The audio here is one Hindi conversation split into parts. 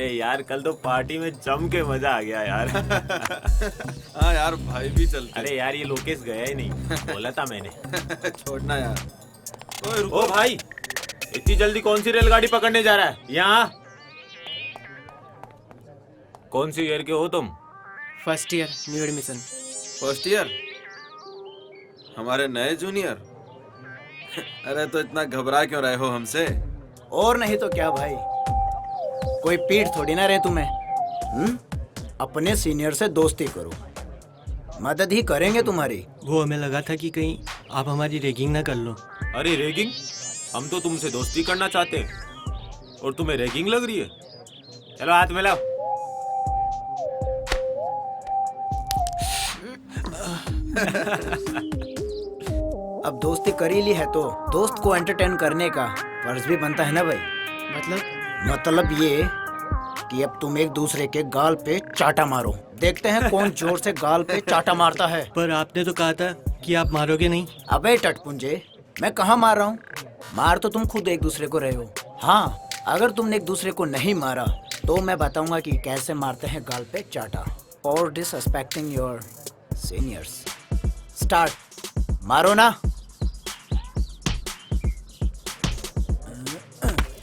अरे यार कल तो पार्टी में जम के मजा आ गया यार। हाँ यार भाई भी चलते। अरे यार ये लोकेश गया ही नहीं, बोला था मैंने। छोड़ना यार। ओ भाई इतनी जल्दी कौन सी रेलगाड़ी पकड़ने जा रहा है? यहाँ कौन सी ईयर के हो तुम? First year new admission. First year? हमारे नए जूनियर। अरे तो इतना घबरा क्यों रहे हो हमसे? और नहीं तो क्या भाई, कोई पीठ थोड़ी ना रहे तुम्हें। अपने सीनियर से दोस्ती करो, मदद ही करेंगे तुम्हारी। वो हमें लगा था कि कहीं आप हमारी रैगिंग ना कर लो। अरे रैगिंग? हम तो तुमसे दोस्ती करना चाहते हैं और तुम्हें रैगिंग लग रही है। चलो हाथ मिलाओ। अब दोस्ती कर ही ली है तो दोस्त को एंटरटेन करने का फर्ज भी बनता है ना भाई। मतलब ये कि अब तुम एक दूसरे के गाल पे चाटा मारो, देखते हैं कौन जोर से गाल पे चाटा मारता है। पर आपने तो कहा था कि आप मारोगे नहीं। अबे टटपुंजे, मैं कहाँ मार रहा हूँ? मार तो तुम खुद एक दूसरे को रहे हो। हाँ, अगर तुमने एक दूसरे को नहीं मारा तो मैं बताऊंगा कि कैसे मारते हैं गाल पे चाटा। और डिसरिस्पेक्टिंग योर सीनियर्स। स्टार्ट। मारो ना।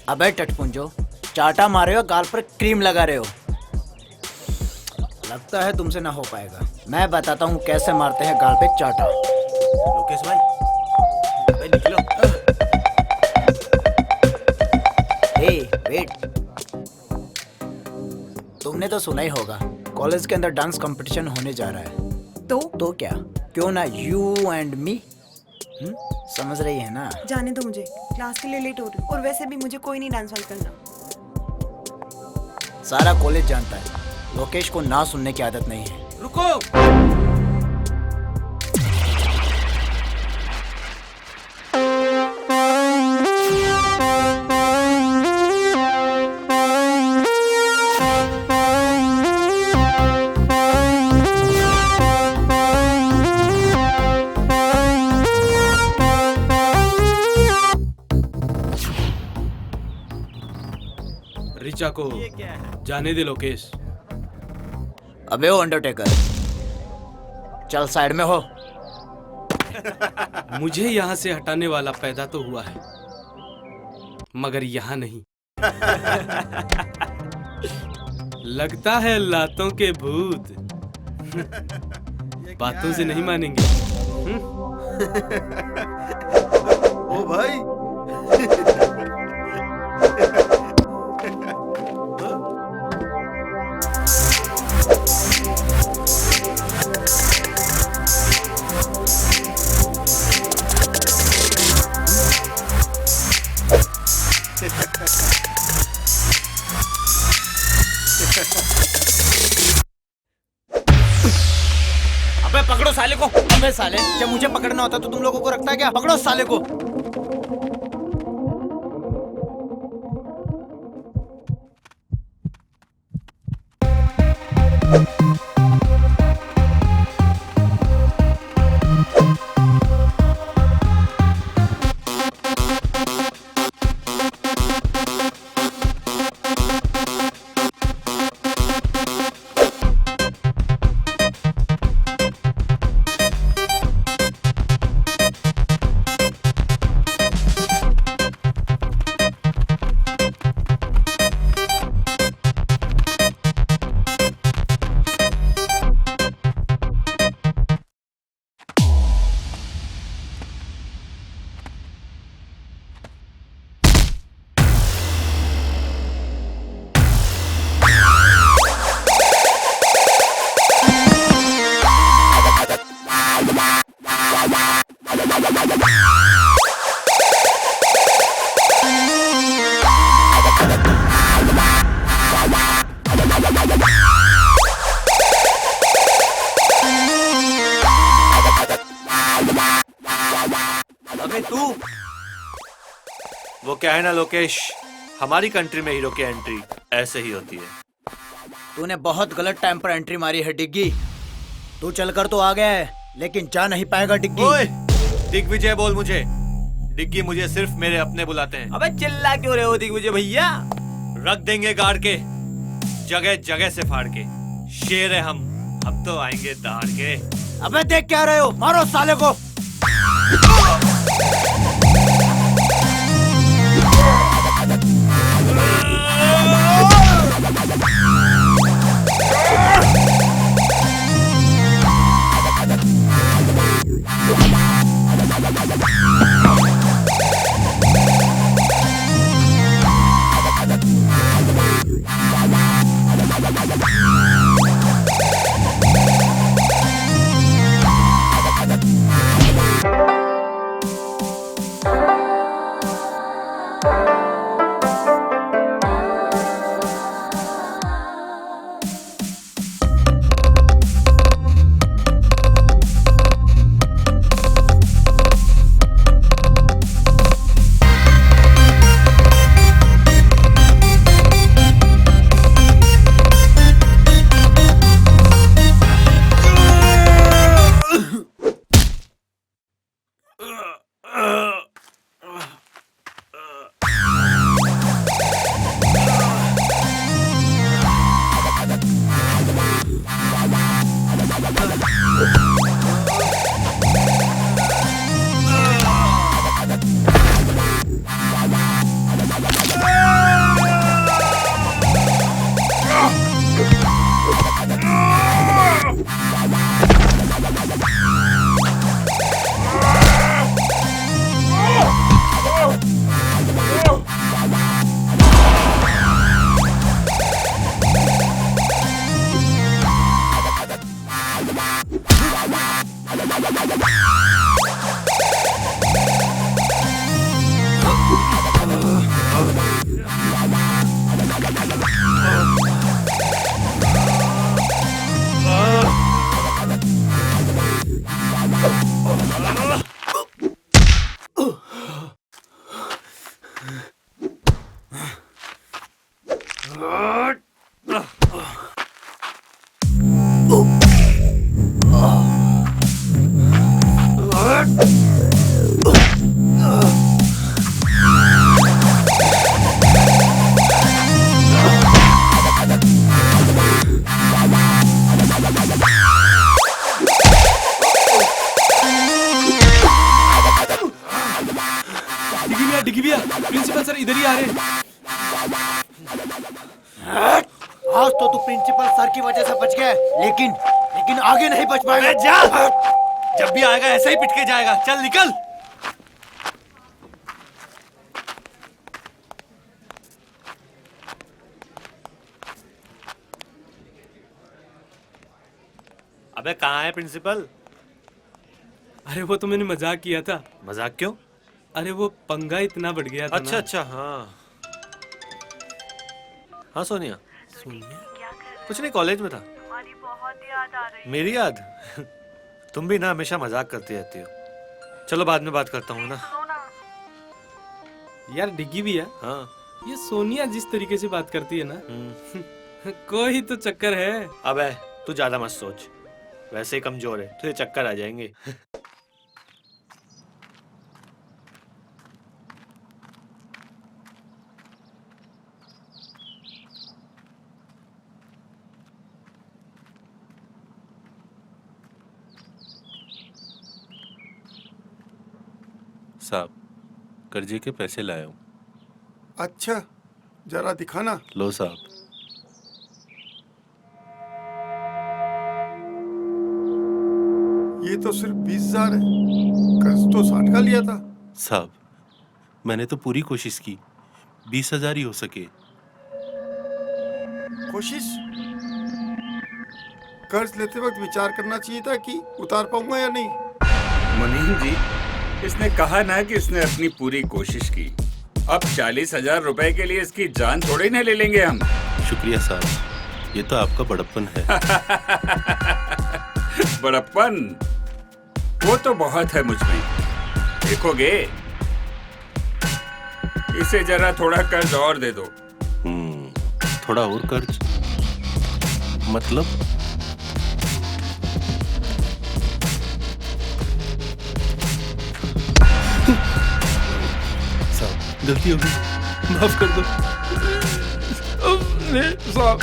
अबे टटपुंजो, चाटा मारे हो, गाल पर क्रीम लगा रहे हो। लगता है तुमसे ना हो पाएगा। मैं बताता हूँ कैसे मारते हैं गाल पे चाटा। लोकेश भाई, अबे निकलो। वेट, तुमने तो सुना ही होगा कॉलेज के अंदर डांस कंपटीशन होने जा रहा है। तो क्या, क्यों ना यू एंड मी? समझ रही है ना? जाने दो मुझे, क्लास के लिए लेट हो रही हूँ और वैसे भी मुझे कोई नहीं डांस वांस करना। सारा कॉलेज जानता है लोकेश को ना सुनने की आदत नहीं है। रुको। ऋचा को जाने दे लोकेश। अबे ओ अंडरटेकर, चल साइड में हो। मुझे यहाँ से हटाने वाला पैदा तो हुआ है, मगर यहाँ नहीं। लगता है लातों के भूत बातों से नहीं मानेंगे। ओ भाई। अबे पकड़ो साले को। अबे साले, जब मुझे पकड़ना होता तो तुम लोगों को रखता है क्या? पकड़ो साले को। वो क्या है ना लोकेश, हमारी कंट्री में हीरो की एंट्री ऐसे ही होती है। तूने बहुत गलत टाइम पर एंट्री मारी है डिग्गी। तू चलकर तो आ गया है लेकिन जा नहीं पाएगा डिग्गी। ओए, दिग्विजय बोल मुझे। डिग्गी मुझे सिर्फ मेरे अपने बुलाते हैं। अबे चिल्ला क्यों रहे हो दिग्विजय भैया? रख देंगे गाड़ के। जगह जगह से फाड़ के। शेर है हम, अब तो आएंगे दहाड़ के। अबे देख क्या रहे हो, मारो साले को। डिग्गी भैया, प्रिंसिपल सर इधर ही आ रहे हैं। आज तो तू प्रिंसिपल सर की वजह से बच गया, लेकिन आगे नहीं बच पाएगा। जा, जब भी आएगा ऐसे ही पिट के जाएगा। चल निकल। अबे कहाँ है प्रिंसिपल? अरे वो तो मैंने मजाक किया था। मजाक क्यों? अरे वो पंगा इतना बढ़ गया था अच्छा ना। अच्छा, हाँ हाँ सोनिया। कुछ नहीं, कॉलेज में था। तुम्हारी बहुत याद आ रही है। मेरी याद? तुम भी ना हमेशा मजाक करती रहती हो। चलो बाद में बात करता हूँ ना। सुनो ना, यार डिग्गी भैया, हाँ। ये सोनिया जिस तरीके से बात करती है ना, हम्म। कोई तो चक्कर है। अबे तू ज्यादा मत सोच, वैसे ही कमजोर है, तुझे चक्कर आ जाएंगे। साहब, कर्जे के पैसे लाया हूँ। अच्छा, जरा दिखाना। लो साहब। ये तो सिर्फ 20,000 है, कर्ज तो 60 का लिया था। साहब, मैंने तो पूरी कोशिश की, 20,000 ही हो सके। कोशिश? कर्ज लेते वक्त विचार करना चाहिए था कि उतार पाऊंगा या नहीं। मुनीम जी, इसने कहा ना कि इसने अपनी पूरी कोशिश की। अब 40,000 रुपए के लिए इसकी जान थोड़ी ना ले लेंगे हम। शुक्रिया साहब, ये तो आपका बड़प्पन है। बड़प्पन वो तो बहुत है मुझ में। देखोगे, इसे जरा थोड़ा कर्ज और दे दो। थोड़ा और कर्ज मतलब? साहब, गलती हो गई, माफ कर दो। साहब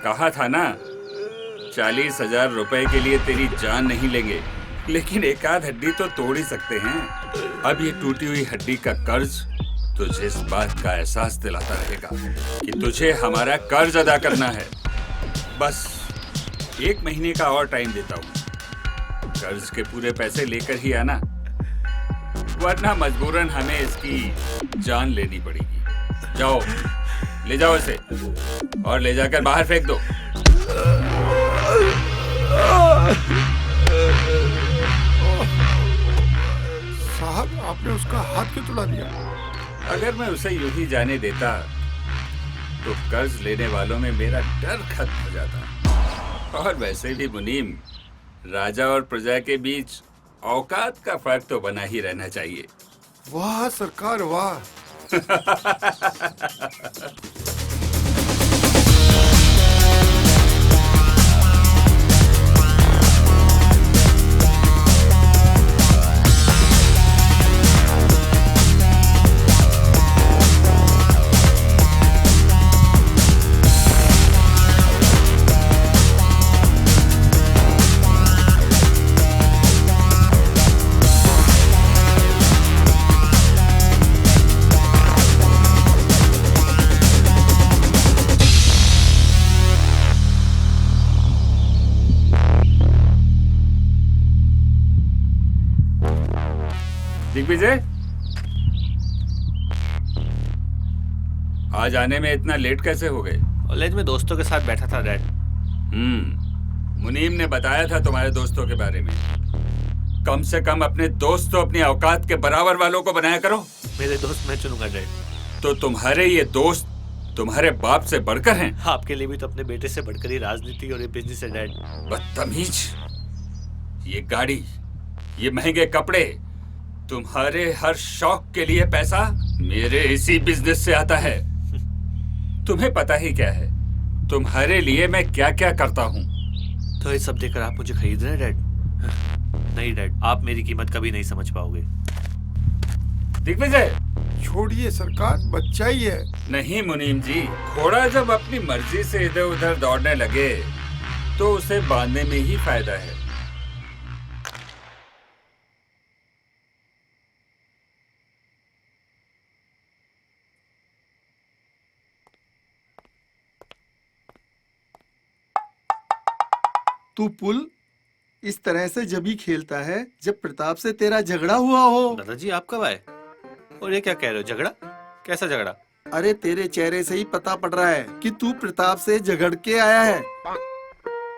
कहा था ना, 40,000 रुपए के लिए तेरी जान नहीं लेंगे, लेकिन एक आध हड्डी तो तोड़ ही सकते हैं। अब ये टूटी हुई हड्डी का कर्ज तुझे इस बात का एहसास दिलाता रहेगा कि तुझे हमारा कर्ज अदा करना है। बस 1 महीने का और टाइम देता हूँ, कर्ज के पूरे पैसे लेकर ही आना, वरना मजबूरन हमें इसकी जान लेनी पड़ेगी। जाओ, ले जाओ इसे और ले जाकर बाहर फेंक दो। साहब, आपने उसका हाथ क्यों तुड़ा दिया? अगर मैं उसे यूं ही जाने देता तो कर्ज लेने वालों में मेरा डर खत्म हो जाता। और वैसे भी मुनीम, राजा और प्रजा के बीच औकात का फर्क तो बना ही रहना चाहिए। वाह सरकार वाह। दिग्विजय, आज आने में इतना लेट कैसे हो गए? कॉलेज में दोस्तों के साथ बैठा था डैड। मुनीम ने बताया था तुम्हारे दोस्तों के बारे में। कम से कम अपने दोस्त तो अपनी औकात के बराबर वालों को बनाया करो। मेरे दोस्त मैं चुनूंगा डैड। तो तुम्हारे ये दोस्त तुम्हारे बाप से बढ़कर हैं? आपके लिए भी तो अपने बेटे से बढ़कर ही राजनीति और ये बिजनेस है डैड। बदतमीज, ये गाड़ी, ये महंगे कपड़े, तुम्हारे हर शौक के लिए पैसा मेरे इसी बिजनेस से आता है। तुम्हें पता ही क्या है तुम्हारे लिए मैं क्या क्या करता हूँ। तो ये सब देखकर आप मुझे खरीद रहे हैं डैड? नहीं डैड, आप मेरी कीमत कभी नहीं समझ पाओगे। दिग्विजय, छोड़िए सरकार, बच्चा ही है। नहीं मुनीम जी, घोड़ा जब अपनी मर्जी से इधर उधर दौड़ने लगे तो उसे बांधने में ही फायदा है। तू पुल इस तरह से जब ही खेलता है जब प्रताप से तेरा झगड़ा हुआ हो। दादाजी आप कब आए? और ये क्या कह रहे हो, झगड़ा? कैसा झगड़ा? अरे तेरे चेहरे से ही पता पड़ रहा है कि तू प्रताप से झगड़ के आया है।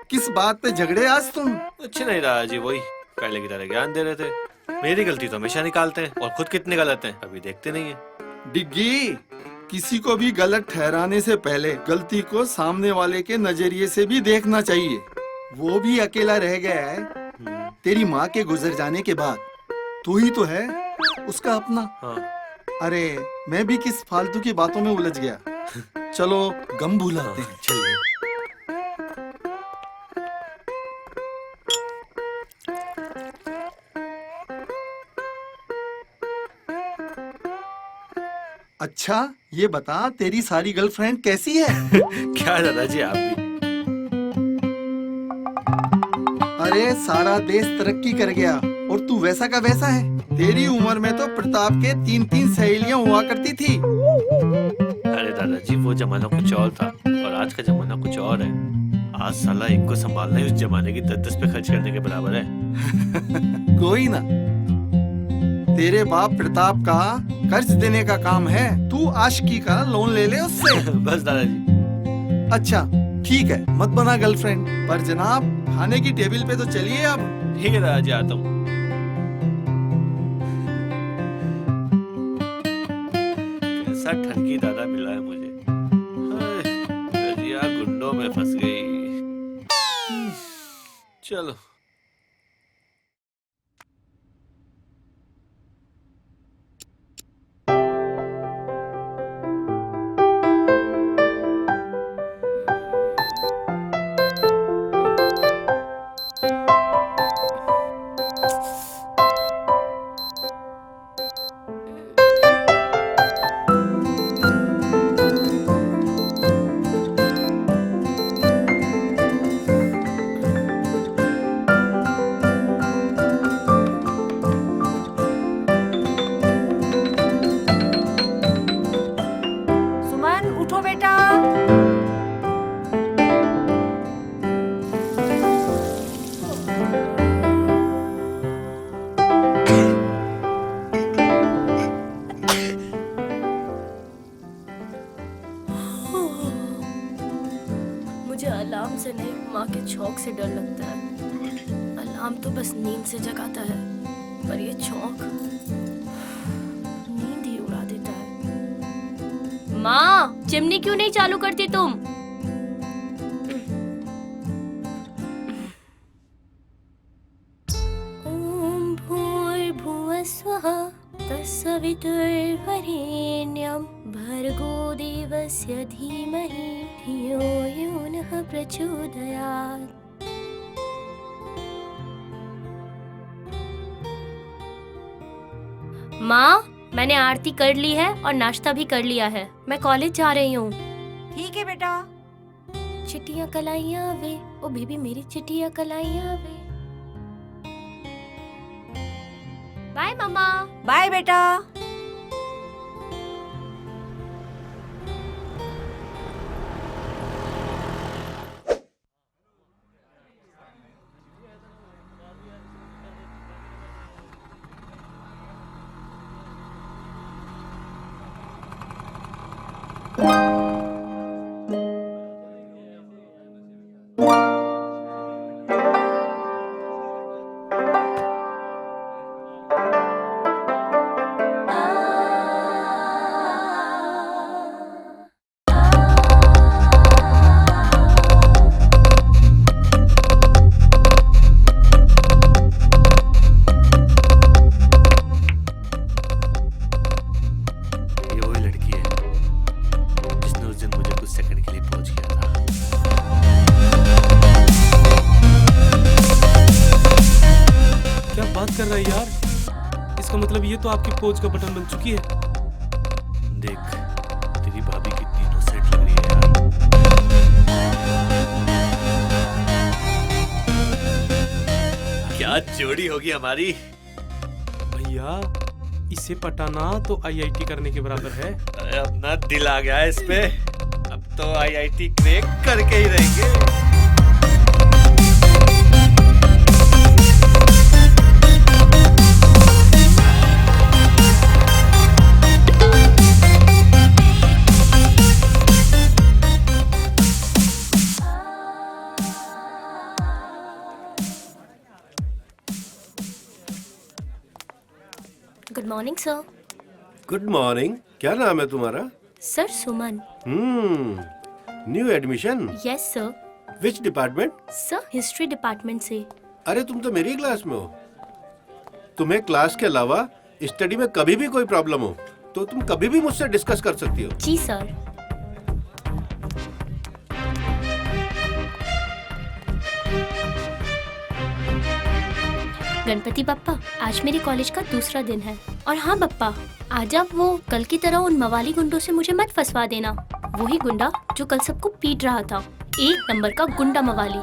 किस बात पे झगड़े आज तुम? कुछ नहीं दादाजी, वही पहले की तरह ज्ञान दे रहे थे। मेरी गलती तो हमेशा निकालते हैं और खुद कितने गलत हैं अभी देखते नहीं है। डिग्गी, किसी को भी गलत ठहराने से पहले गलती को सामने वाले के नजरिए से भी देखना चाहिए। वो भी अकेला रह गया है तेरी माँ के गुजर जाने के बाद। तू ही तो है उसका अपना। हाँ। अरे मैं भी किस फालतू की बातों में उलझ गया। चलो गम भुलाते हैं। चलिए। अच्छा ये बता, तेरी सारी गर्लफ्रेंड कैसी है? क्या दादाजी आप भी? अरे सारा देश तरक्की कर गया और तू वैसा का वैसा है। तेरी उम्र में तो प्रताप के 3-3 सहेलियां हुआ करती थी। अरे दादाजी वो जमाना कुछ और था और आज का जमाना कुछ और है। आज साला एक को संभालना ही उस जमाने की 10-10 पे खर्च करने के बराबर है। कोई ना, तेरे बाप प्रताप का कर्ज देने का काम है। तू आशिकी का लोन ले ले उससे। बस दादाजी। अच्छा ठीक है, मत बना गर्लफ्रेंड, पर जनाब खाने की टेबल पे तो चलिए अब। ठीक है दादाजी, आता हूँ। कैसा ठगी दादा मिला है मुझे। रजिया गुंडों में फंस गई। चलो। उठो बेटा। मुझे अलार्म से नहीं, माँ के छौंक से डर लगता है। अलार्म तो बस नींद से जगाता है, पर ये छौंक नींद ही उड़ा देता है। माँ, चिमनी क्यों नहीं चालू करती तुम? ओम भूर्भुवः स्वः तत्सवितुर्वरेण्यं भर्गो देवस्य धीमहि धियो यो नः प्रचोदयात्। माँ, मैंने आरती कर ली है और नाश्ता भी कर लिया है। मैं कॉलेज जा रही हूँ। ठीक है बेटा। चिट्टियाँ कलाइयाँ वे, ओ बेबी मेरी चिट्टियाँ कलाइयाँ वे। बाय मम्मा। बाय बेटा। ये वही लड़की है जिसने उस दिन मुझे कुछ सेकंड के लिए पहुंच किया था। क्या बात कर रहा है यार? इसका मतलब ये तो आपकी पोज का बटन बन चुकी है। देख, तेरी भाभी कितनी इनोसेंट लग रही है यार। क्या जोड़ी होगी हमारी। भैया, इसे पटाना तो आईआईटी करने के बराबर है। अरे अपना दिल आ गया है इस पे। अब तो आईआईटी क्रैक करके ही रहेंगे। Good morning sir. Good morning. क्या नाम है तुम्हारा? Sir Suman. New admission? Yes sir. Which department? Sir history department से। अरे तुम तो मेरी क्लास में हो। तुम्हें क्लास के अलावा स्टडी में कभी भी कोई प्रॉब्लम हो तो तुम कभी भी मुझसे डिस्कस कर सकती हो। जी सर। गणपति बप्पा, आज मेरे कॉलेज का दूसरा दिन है। और हाँ बप्पा, आज आप वो कल की तरह उन मवाली गुंडों से मुझे मत फंसवा देना। वही गुंडा जो कल सबको पीट रहा था, एक नंबर का गुंडा मवाली।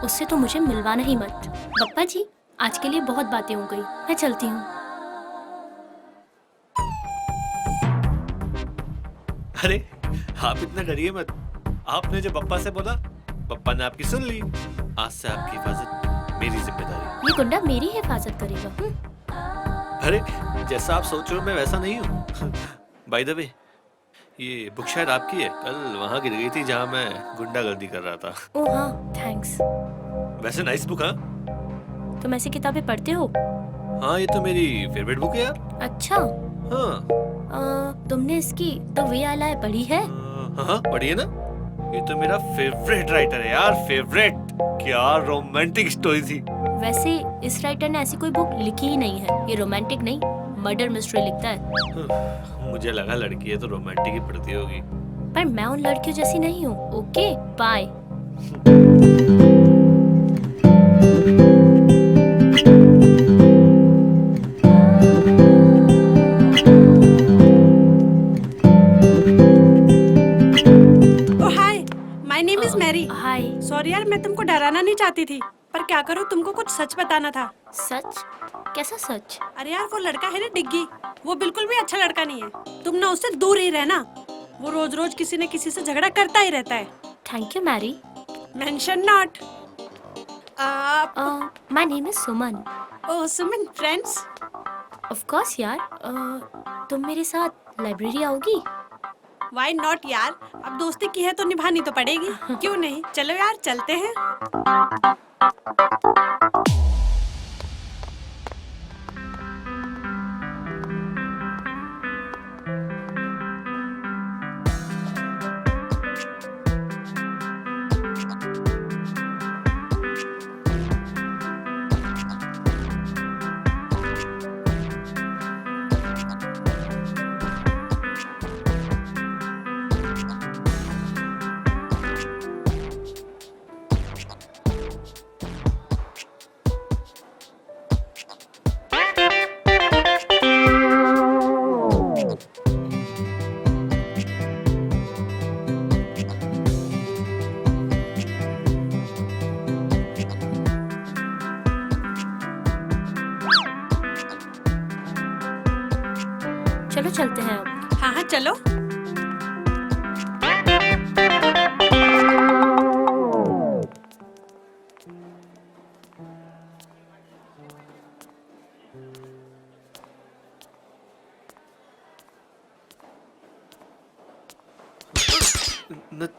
उससे तो मुझे मिलवाना ही मत। बप्पा जी, आज के लिए बहुत बातें हो गई, मैं चलती हूँ। अरे आप इतना डरिए मत। आपने जो पप्पा से बोला, पप्पा ने आपकी सुन ली। आज से आपकी हिफाजत मेरी जिम्मेदारी। ये गुंडा मेरी हिफाजत करेगा। अरे जैसा आप सोच रहे हो मैं वैसा नहीं हूँ। बाय द वे, ये बुक शायद आपकी है। कल वहाँ गिर गई थी जहाँ मैं गुंडागर्दी कर रहा था। ओह हाँ, थैंक्स। वैसे नाइस बुक। हाँ, तुम ऐसी किताबें पढ़ते हो? हाँ ये तो मेरी फेवरेट बुक है यार। अच्छा। हाँ। तुमने इसकी द वे आई लाई पढ़ी है? हाँ पढ़ी है ना। ये तो मेरा फेवरेट राइटर है यार, फेवरेट। क्या रोमांटिक स्टोरी थी। वैसे इस राइटर ने ऐसी कोई बुक लिखी ही नहीं है। ये रोमांटिक नहीं, मर्डर मिस्ट्री लिखता है। मुझे लगा लड़की है तो रोमांटिक ही पढ़ती होगी। पर मैं उन लड़कियों जैसी नहीं हूँ। Okay bye. हाय। सॉरी यार, मैं तुमको डराना नहीं चाहती थी, पर क्या करूँ, तुमको कुछ सच बताना था। सच? कैसा सच? अरे यार वो लड़का है ना डिग्गी, वो बिल्कुल भी अच्छा लड़का नहीं है। तुम ना उससे दूर ही रहना। वो रोज रोज किसी न किसी से झगड़ा करता ही रहता है। Thank you Mary. Mention not. My name is Suman. Oh Suman, friends? Of course यार। तुम मेरे साथ लाइब्रेरी आओगी? व्हाई नॉट यार, अब दोस्ती की है तो निभानी तो पड़ेगी। क्यों नहीं, चलो यार चलते हैं। चलो चलते हैं अब। हाँ हाँ चलो।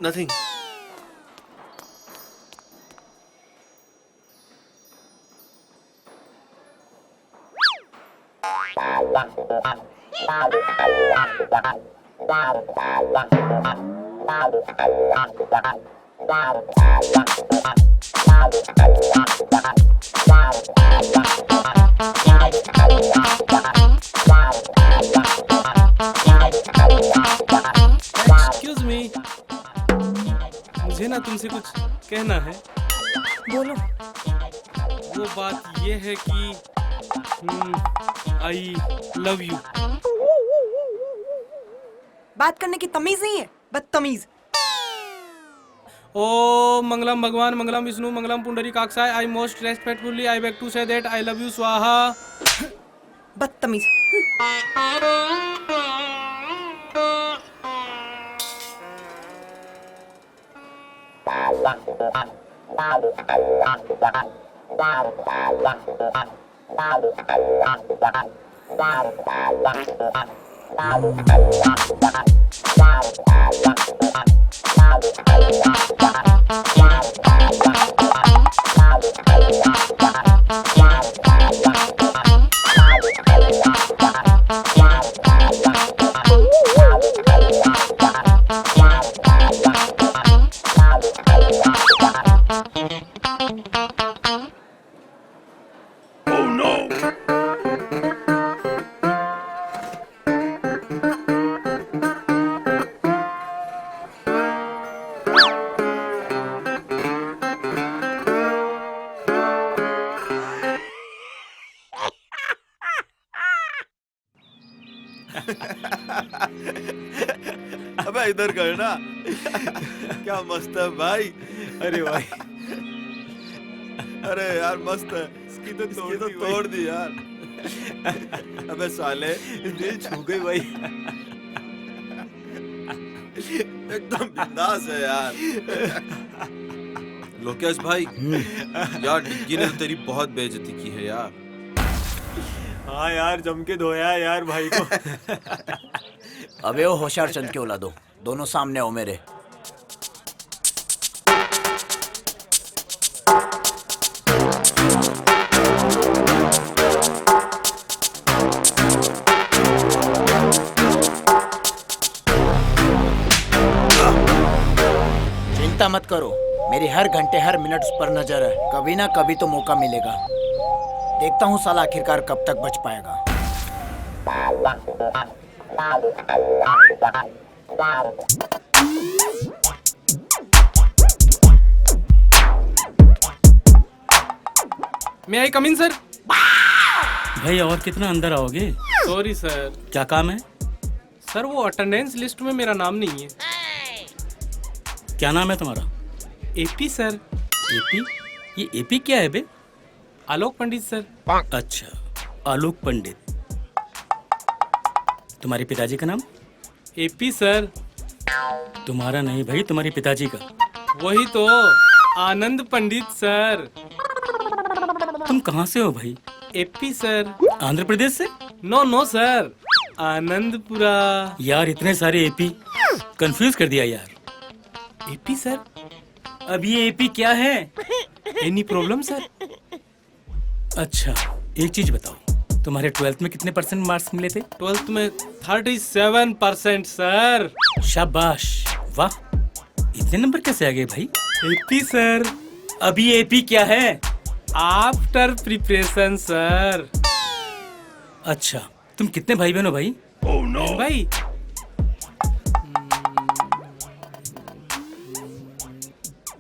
Nothing. एक्सक्यूज मी, मुझे ना तुमसे कुछ कहना है। बोलो। वो बात ये है कि आई लव यू। बात करने की तमीज नहीं है, बदतमीज। ओ मंगलम भगवान, मंगलम विष्णु, मंगलम पुंडरी काक्षाय। I most respectfully I beg to say that I love you स्वाहा। बदतमीज। अबे इधर गए ना। क्या मस्त है भाई। अरे भाई, अरे यार मस्त है। इसकी तो तोड़ दी यार। अबे साले दिल छू गई भाई। एकदम बिंदास है यार। लोकेश भाई, यार डिग्गी ने तो तेरी बहुत बेइज्जती की है यार। हाँ यार, जम के धोया है यार भाई को। अबे वो होशियार चंद के औलादो, दोनों सामने हो मेरे। चिंता मत करो, मेरी हर घंटे हर मिनट उस पर नजर है। कभी ना कभी तो मौका मिलेगा। देखता हूँ साला आखिरकार कब तक बच पाएगा। मैं आई कम इन सर? भाई और कितना अंदर आओगे? Sorry sir. क्या काम है? सर वो अटेंडेंस लिस्ट में मेरा नाम नहीं है। क्या नाम है तुम्हारा? AP sir. एपी? ये एपी क्या है बे? आलोक पंडित सर। अच्छा, आलोक पंडित। तुम्हारे पिताजी का नाम? AP sir. तुम्हारा नहीं भाई, तुम्हारे पिताजी का। वही तो, आनंद पंडित सर। तुम कहाँ से हो भाई? AP sir. आंध्र प्रदेश से? No sir, Anandpura. यार इतने सारे एपी, कंफ्यूज कर दिया यार। AP sir? अब ये एपी क्या है? Any problem sir? अच्छा एक चीज बताओ, तुम्हारे 12th में कितने % मार्क्स मिले थे? 12th में 37% सर। शाबाश, वाह, इतने नंबर कैसे आ गए भाई? AP sir. अभी एपी क्या है? After preparation sir. अच्छा, तुम कितने भाई बहन हो भाई? भाई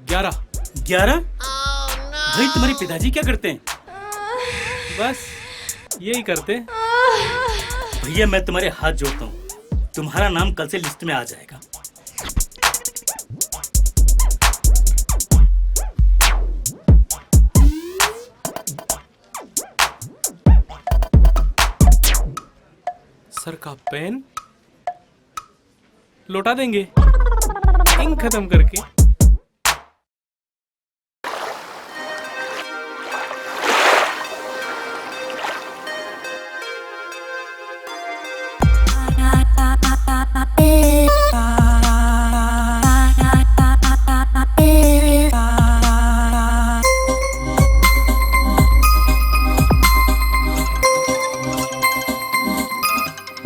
11। 11? भाई तुम्हारे पिताजी क्या करते हैं? बस यही करते। भैया मैं तुम्हारे हाथ जोड़ता हूँ, तुम्हारा नाम कल से लिस्ट में आ जाएगा। सर का पेन लौटा देंगे इंक खत्म करके।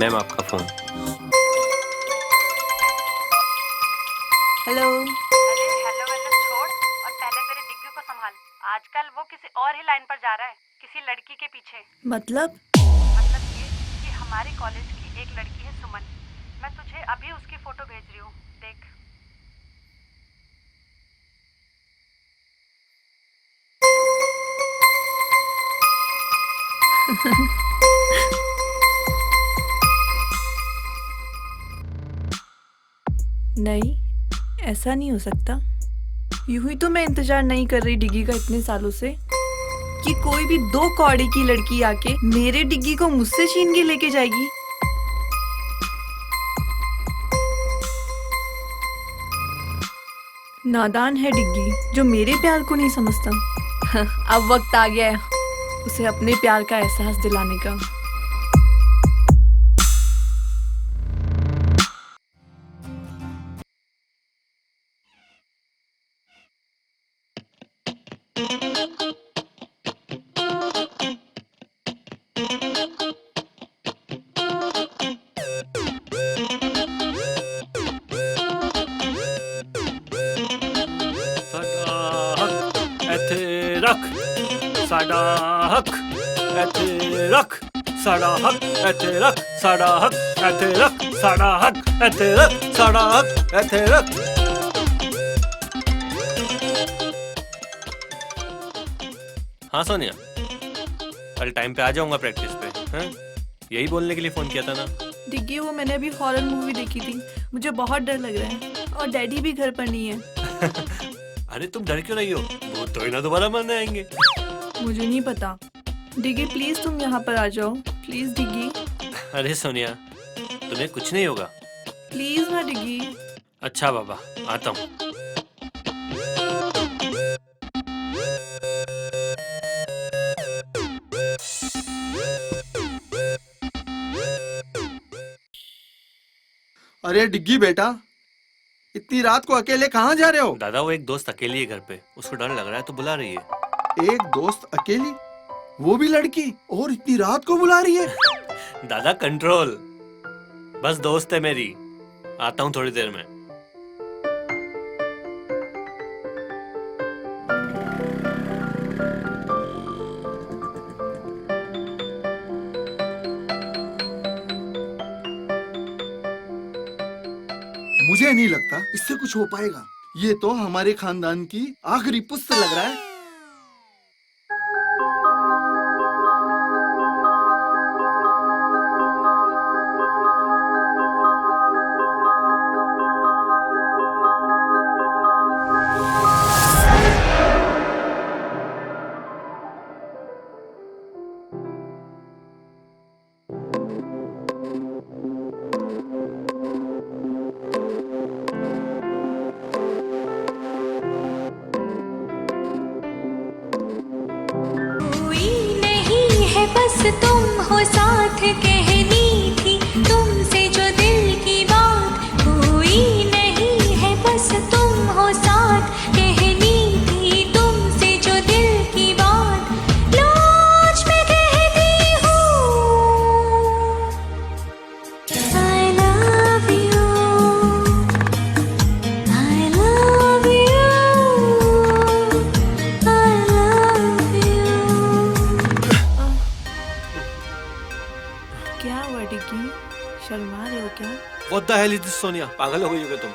मैम आपका फोन। हेलो। अरे हेलो वेलो छोड़ और पहले मेरे डिग्गी को संभाल। आजकल वो किसी और ही लाइन पर जा रहा है, किसी लड़की के पीछे। मतलब ये कि हमारे कॉलेज की एक लड़की है सुमन। मैं तुझे अभी उसकी फोटो भेज रही हूँ, देख। नहीं, ऐसा नहीं हो सकता। यूं ही तो मैं इंतजार नहीं कर रही डिग्गी का इतने सालों से कि कोई भी 2 कौड़ी की लड़की आके मेरे डिग्गी को मुझसे छीन के लेके जाएगी। नादान है डिग्गी जो मेरे प्यार को नहीं समझता। अब वक्त आ गया है उसे अपने प्यार का एहसास दिलाने का। रख साडा हक एथे रख साडा हक एथे रख साडा हक एथे रख साडा हक एथे रख साडा हक एथे रख। हाँ सोनिया, कल टाइम पे आ जाऊंगा प्रैक्टिस पे। हैं? यही बोलने के लिए फोन किया था ना। डिग्गी वो मैंने अभी हॉरर मूवी देखी थी, मुझे बहुत डर लग रहा है और डैडी भी घर पर नहीं है। अरे तुम डर क्यों रही हो, वो तो ही ना दोबारा मरने आएंगे। मुझे नहीं पता। डिग्गी प्लीज तुम यहाँ पर आ जाओ, प्लीज डिग्गी। अरे सोनिया तुम्हें कुछ नहीं होगा। प्लीज ना डिग्गी। अच्छा बाबा आता हूँ। अरे डिग्गी बेटा, इतनी रात को अकेले कहाँ जा रहे हो? दादा वो एक दोस्त अकेली है घर पे, उसको डर लग रहा है तो बुला रही है। एक दोस्त अकेली, वो भी लड़की, और इतनी रात को बुला रही है? दादा कंट्रोल, बस दोस्त है मेरी, आता हूँ थोड़ी देर में। मुझे नहीं लगता इससे कुछ हो पाएगा। ये तो हमारे खानदान की आखिरी पुस्त लग रहा है। hell is this, Sonia? पागल हो गई हो क्या तुम?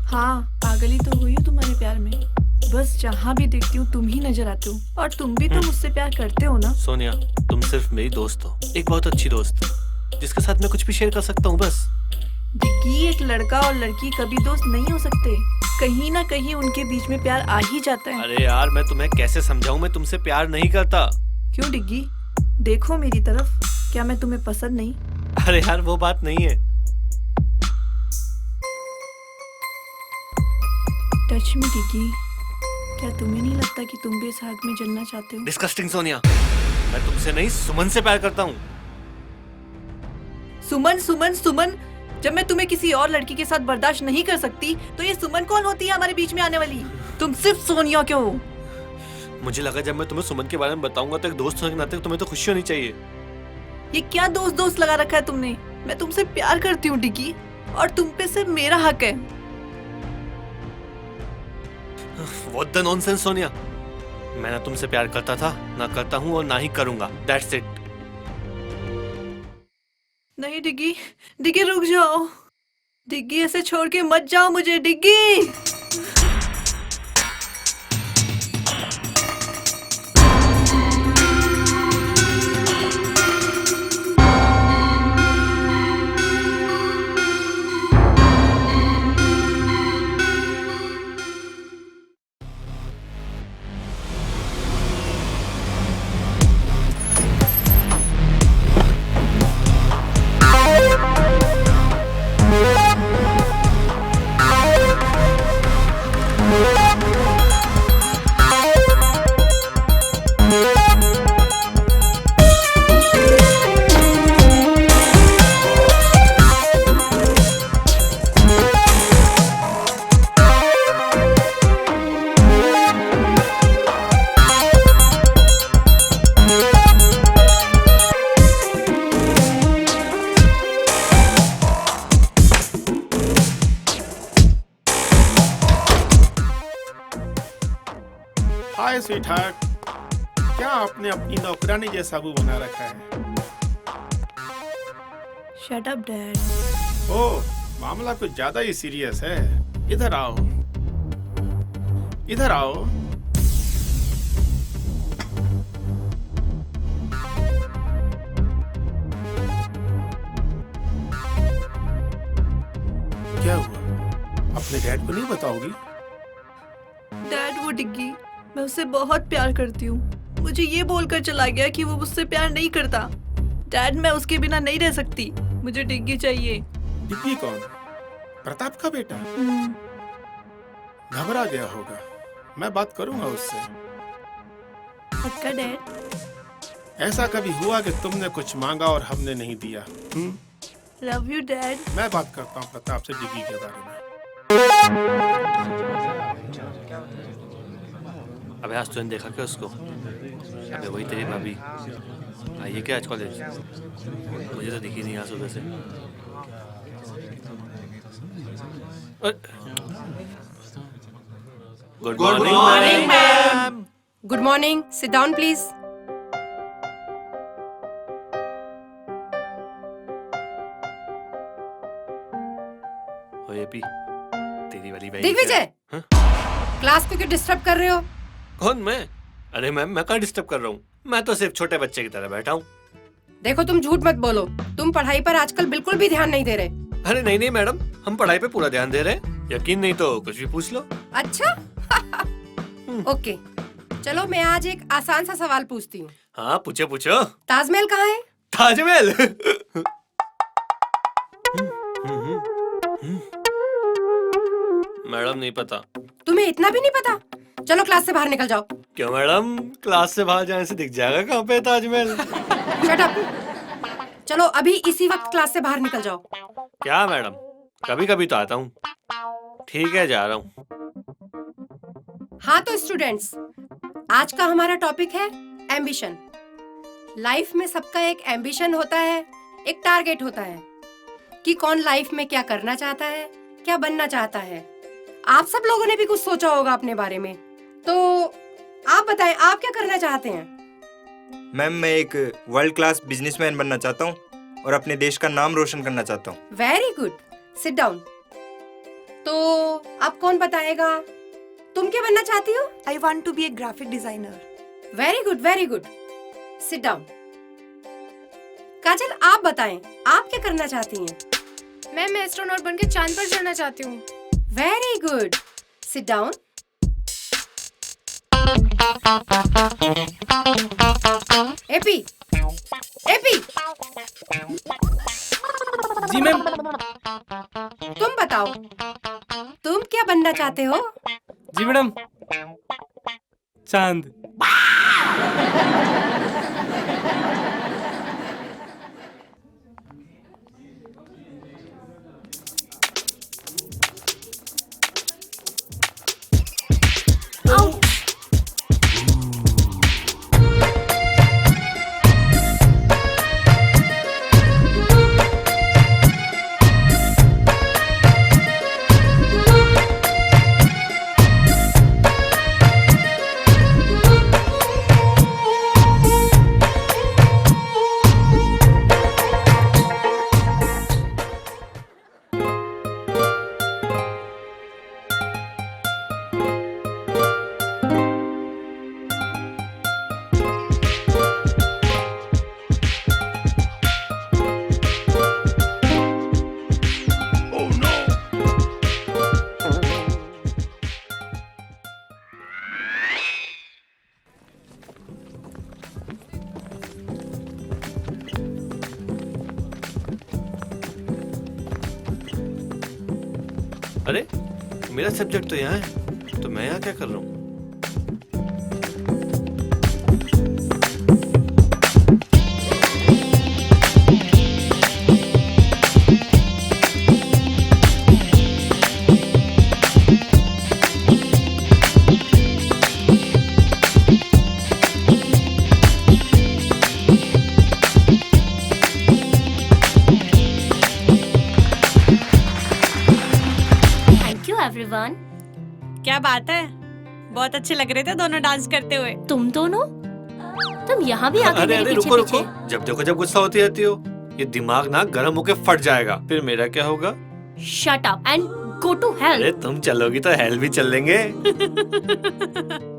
हाँ, पागल ही तो हुई हो तुम्हारे प्यार में। बस जहाँ भी देखती हूँ तुम ही नजर आते हो, और तुम भी तो मुझसे प्यार करते हो ना। सोनिया, तुम सिर्फ मेरी दोस्त हो, एक बहुत अच्छी दोस्त, जिसके साथ मैं कुछ भी शेयर कर सकता हूँ बस। डिग्गी, एक लड़का और लड़की कभी दोस्त नहीं हो सकते। कहीं ना कहीं उनके बीच में प्यार आ ही जाता है। अरे यार, मैं तुम्हें कैसे समझाऊं, मैं तुमसे प्यार नहीं करता। क्यों डिग्गी? देखो मेरी तरफ, क्या मैं तुम्हें पसंद नहीं? अरे यार, वो बात नहीं है। टच मी डिग्गी, क्या तुम्हें नहीं लगता कि तुम भी इस आग में जलना चाहते हो? डिस्कस्टिंग सोनिया, मैं तुमसे नहीं सुमन से प्यार करता हूँ। सुमन सुमन सुमन, जब मैं तुम्हें किसी और लड़की के साथ बर्दाश्त नहीं कर सकती, तो ये सुमन कौन होती है हमारे बीच में आने वाली? तुम सिर्फ सोनिया क्यों हो? मुझे लगा जब मैं तुम्हें सुमन के बारे में बताऊंगा तो एक दोस्त होने के नाते तुम्हें तो खुशी होनी चाहिए। ये क्या दोस्त दोस्त लगा रखा है तुमने? मैं तुमसे प्यार करती हूँ डिग्गी, और तुम पे सिर्फ मेरा हक है। What the nonsense, Sonia? मैं ना तुमसे प्यार करता था, ना करता हूँ और ना ही करूंगा। That's it. नहीं डिग्गी, डिग्गी रुक जाओ। डिग्गी, ऐसे छोड़ के मत जाओ मुझे डिग्गी। हाय स्वीटहार्ट, क्या आपने अपनी नौकरानी जैसा मुंह बना रखा है? Shut up dad. ओह, मामला कुछ ज्यादा ही सीरियस है। इधर आओ, इधर आओ। क्या हुआ? अपने डैड को नहीं बताओगी? डैड, वो डिग्गी, मैं उससे बहुत प्यार करती हूँ। मुझे ये बोलकर चला गया कि वो मुझसे प्यार नहीं करता। डैड, मैं उसके बिना नहीं रह सकती। मुझे डिग्गी चाहिए। डिग्गी कौन? प्रताप का बेटा? घबरा गया होगा। मैं बात करूंगा उससे। पक्का डैड? ऐसा कभी हुआ कि तुमने कुछ मांगा और हमने नहीं दिया? Love you dad. मैं बात करता हूँ प्रताप से डिग्गी के बारे में। अबे आज तूने देखा क्या उसको? अबे वही तेरी भाभी आई है क्या आज कॉलेज? मुझे तो दिखी नहीं आज सुबह से। Good morning ma'am. Good morning, sit down please. ओए पी, तेरी वाली बहन। दिग्विजय, क्लास को क्यों डिस्टर्ब कर रहे हो? कौन मैं? अरे मैम, मैं कहाँ डिस्टर्ब कर रहा हूँ? मैं तो सिर्फ छोटे बच्चे की तरह बैठा हूँ। देखो, तुम झूठ मत बोलो। तुम पढ़ाई पर आजकल बिल्कुल भी ध्यान नहीं दे रहे। अरे नहीं नहीं मैडम, हम पढ़ाई पे पूरा ध्यान दे रहे हैं। यकीन नहीं तो कुछ भी पूछ लो। अच्छा ओके, चलो मैं आज एक आसान सा सवाल पूछती हूँ। हाँ पूछो पूछो। ताजमहल कहाँ है? ताजमहल? मैडम नहीं पता। तुम्हें इतना भी नहीं पता? चलो क्लास से बाहर निकल जाओ। क्यों मैडम, क्लास से बाहर जाने से दिख जाएगा कहाँ पे ताजमहल? Shut up. चलो अभी इसी वक्त क्लास से बाहर निकल जाओ। क्या मैडम, कभी कभी तो आता हूँ। ठीक है, जा रहा हूँ। हाँ तो स्टूडेंट्स, आज का हमारा टॉपिक है एम्बिशन। लाइफ में सबका एक एम्बिशन होता है, एक टारगेट होता है कि कौन लाइफ में क्या करना चाहता है, क्या बनना चाहता है। आप सब लोगों ने भी कुछ सोचा होगा अपने बारे में, तो आप बताएं, आप क्या करना चाहते हैं? मैम, मैं एक वर्ल्ड क्लास बिजनेसमैन बनना चाहता हूँ। और अपने देश का नाम रोशन करना चाहता हूँ। Very good, sit down. तो अब कौन बताएगा, तुम क्या बनना चाहती हो? I want to be a graphic designer. Very good, very good, sit down. Kajal, आप बताएं, आप क्या करना चाहती हैं? मैं एस्ट्रोनॉट बनके चांद पर चढ़ना चाहती हूँ। Very good, sit down. एपी, एपी, जी मैम। तुम बताओ, तुम क्या बनना चाहते हो? जी मैडम, चांद। अरे मेरा सब्जेक्ट तो यहाँ है, तो मैं यहाँ क्या कर रहा हूँ? एवरीवन। क्या बात है, बहुत अच्छे लग रहे थे दोनों डांस करते हुए। तुम दोनों, तुम यहाँ भी आके अरे मेरे अरे पीछे रुको पीछे। रुको, जब देखो जब गुस्सा होती रहती हो, ये दिमाग ना गर्म होके फट जाएगा, फिर मेरा क्या होगा? Shut up and go to hell. अरे तुम चलोगी तो हेल भी चल लेंगे।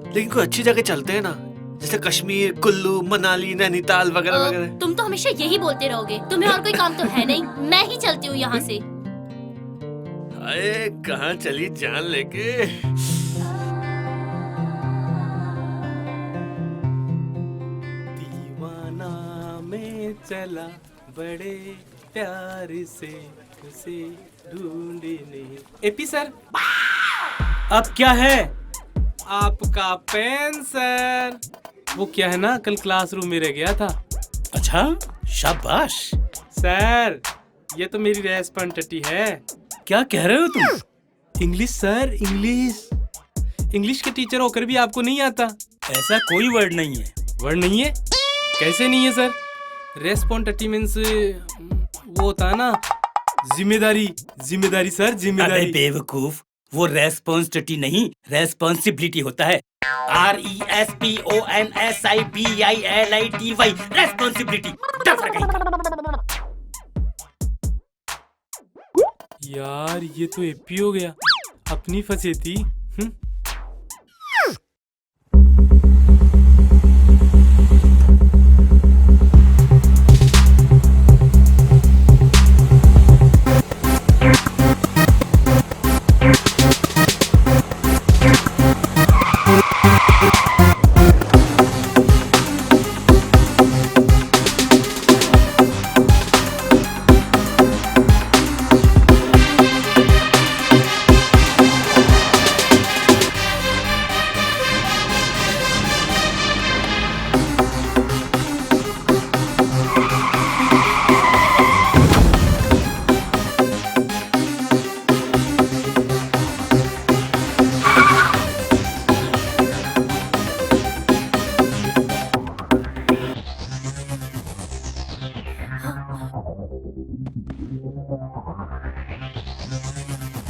लेकिन कोई अच्छी जगह चलते हैं ना, जैसे कश्मीर, कुल्लू, मनाली, नैनीताल वगैरह वगैरह। तुम तो हमेशा यही बोलते रहोगे, तुम्हें और कोई काम तो है नहीं। मैं ही चलती हूँ यहाँ से। अरे कहाँ चली जान लेके? दीवाना में चला बड़े प्यार से उसे ढूंढने। एपी सर, अब क्या है? आपका पेन सर। वो क्या है ना, कल क्लासरूम में रह गया था। अच्छा, शाबाश। सर ये तो मेरी रेस्पॉन्सिबिलिटी है। क्या कह रहे हो तुम? English sir, English. इंग्लिश के टीचर होकर भी आपको नहीं आता? ऐसा कोई वर्ड नहीं है। वर्ड नहीं है? कैसे नहीं है सर? रेस्पॉन्सिबिलिटी मींस वो होता है ना, जिम्मेदारी। जिम्मेदारी सर, जिम्मेदारी। अरे बेवकूफ, वो रेस्पॉन्सिबिलिटी नहीं, रेस्पॉन्सिबिलिटी होता है। RESPONSIBILITY, responsibility. यार ये तो एपी हो गया, अपनी फंसे थी।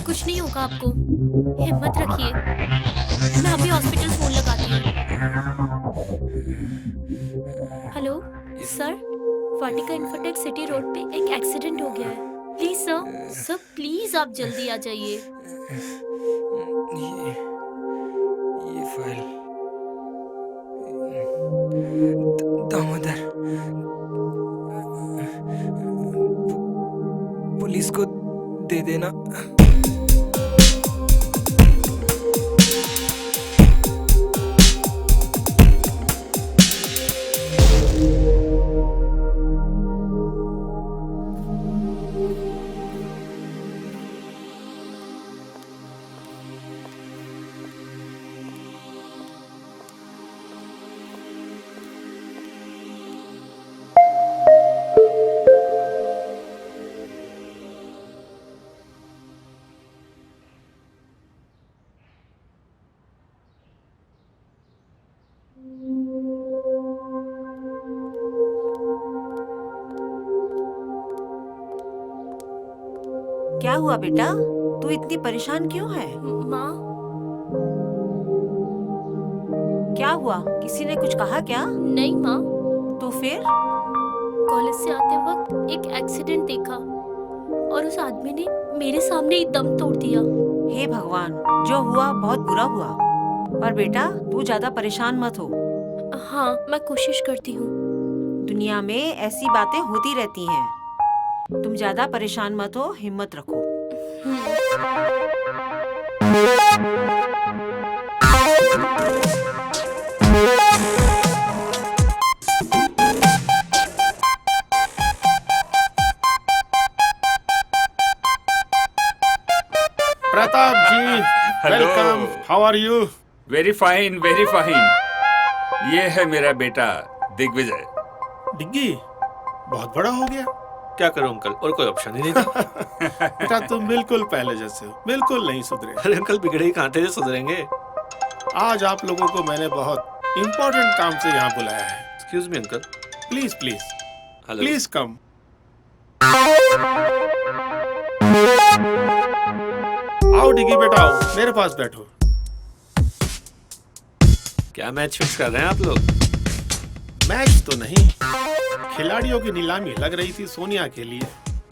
कुछ नहीं होगा आपको, हिम्मत रखिए। मैं अभी हॉस्पिटल फोन लगाती हूँ। हेलो सर, वाटिका इन्फोटेक सिटी रोड पे एक एक्सीडेंट हो गया है। प्लीज सर, सर प्लीज आप जल्दी आ जाइए। ये फाइल दामोदर पुलिस को दे देना। क्या हुआ बेटा, तू इतनी परेशान क्यों है? माँ, क्या हुआ, किसी ने कुछ कहा क्या? नहीं माँ। तो फिर? कॉलेज से आते वक्त एक एक्सीडेंट देखा और उस आदमी ने मेरे सामने ही दम तोड़ दिया। हे भगवान, जो हुआ बहुत बुरा हुआ, पर बेटा तू ज्यादा परेशान मत हो। हाँ, मैं कोशिश करती हूँ। दुनिया में ऐसी बातें होती रहती हैं। तुम ज्यादा परेशान मत हो, हिम्मत रखो। Pratap ji, welcome. How are you? Very fine, very fine. ये है मेरा बेटा दिग्विजय। डिग्गी बहुत बड़ा हो गया। क्या करूं अंकल, और कोई ऑप्शन ही नहीं था। बेटा तुम बिल्कुल पहले जैसे हो, बिल्कुल नहीं सुधरे। अरे अंकल, बिगड़े ही कहां थे जो सुधरेंगे। आज आप लोगों को मैंने बहुत इम्पोर्टेंट काम से यहाँ बुलाया है। Excuse me uncle. Please please hello. Please come. आओ डिग्गी बेटा, आओ मेरे पास बैठो। क्या मैच फिक्स कर रहे हैं आप लोग? मैच तो नहीं, खिलाड़ियों की नीलामी लग रही थी सोनिया के लिए।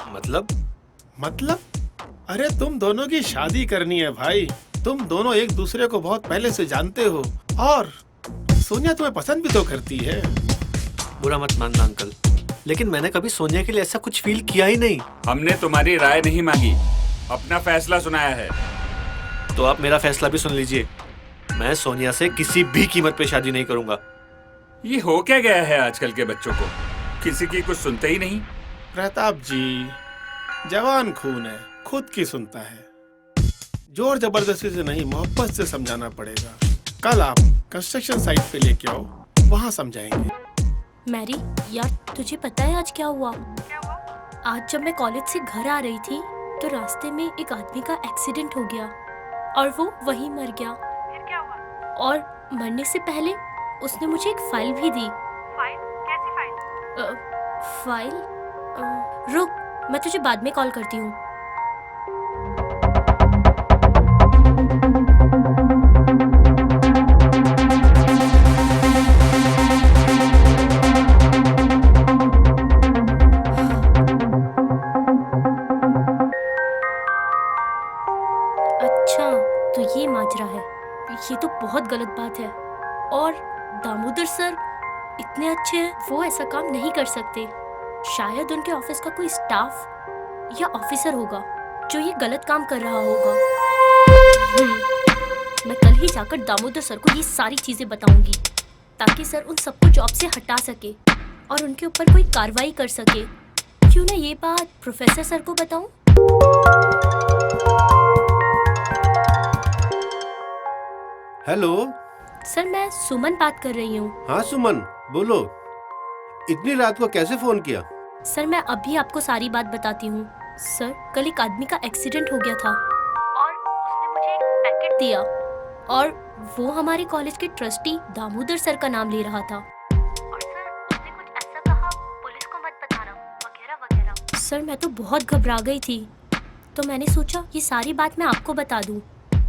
मतलब? अरे तुम दोनों की शादी करनी है भाई। तुम दोनों एक दूसरे को बहुत पहले से जानते हो और सोनिया तुम्हें पसंद भी तो करती है। बुरा मत मानना अंकल, लेकिन मैंने कभी सोनिया के लिए ऐसा कुछ फील किया ही नहीं। हमने तुम्हारी राय नहीं मांगी, अपना फैसला सुनाया है। तो आप मेरा फैसला भी सुन लीजिए। मैं सोनिया से किसी भी कीमत पे शादी नहीं करूंगा। ये हो क्या गया है आजकल के बच्चों को, किसी की कुछ सुनते ही नहीं। प्रताप जी, जवान खून है, खुद की सुनता है। जोर जबरदस्ती से नहीं, मोहब्बत से समझाना पड़ेगा। कल आप कंस्ट्रक्शन साइट पे लेके आओ, वहाँ समझाएंगे। मैरी, यार तुझे पता है आज क्या हुआ? आज जब मैं कॉलेज से घर आ रही थी तो रास्ते में एक आदमी का एक्सीडेंट हो गया और वो वहीं मर गया। फिर क्या हुआ? और मरने से पहले उसने मुझे एक फाइल भी दी। फाइल? कैसी फाइल? फाइल? रुक, मैं तुझे बाद में कॉल करती हूँ। अच्छा, तो ये माजरा है। ये तो बहुत गलत बात है। और दामोदर सर इतने अच्छे हैं, वो ऐसा काम नहीं कर सकते। शायद उनके ऑफिस का कोई स्टाफ या ऑफिसर होगा जो ये गलत काम कर रहा होगा। मैं कल ही जाकर दामोदर सर को ये सारी चीजें बताऊंगी ताकि सर उन सबको जॉब से हटा सके और उनके ऊपर कोई कार्रवाई कर सके। क्यों ना ये बात प्रोफेसर सर को बताऊं? हेलो सर, मैं सुमन बात कर रही हूँ। हाँ सुमन, बोलो। इतनी रात को कैसे फोन किया? सर, मैं अभी आपको सारी बात बताती हूँ। सर, कल एक आदमी का एक्सीडेंट हो गया था और उसने मुझे एक पैकेट दिया और वो हमारे कॉलेज के ट्रस्टी दामोदर सर का नाम ले रहा था। और सर, उसने कुछ ऐसा कहा, पुलिस को मत बताना वगैरह वगैरह। सर, मैं तो बहुत घबरा गई थी, तो मैंने सोचा ये सारी बात मैं आपको बता दूं।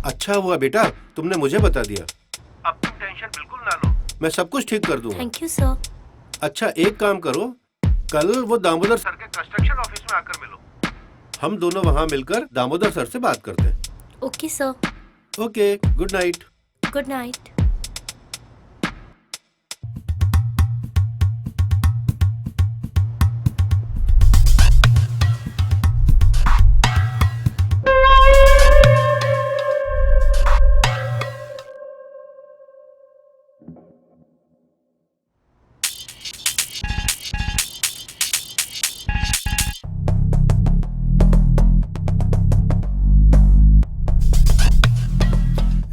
अच्छा हुआ बेटा तुमने मुझे बता दिया। अब तुम टेंशन बिल्कुल ना लो, मैं सब कुछ ठीक कर दूंगा। Thank you sir. अच्छा एक काम करो, कल वो दामोदर सर के कंस्ट्रक्शन ऑफिस में आकर मिलो। हम दोनों वहाँ मिलकर दामोदर सर से बात करते हैं। Okay sir. Okay, good night. Good night.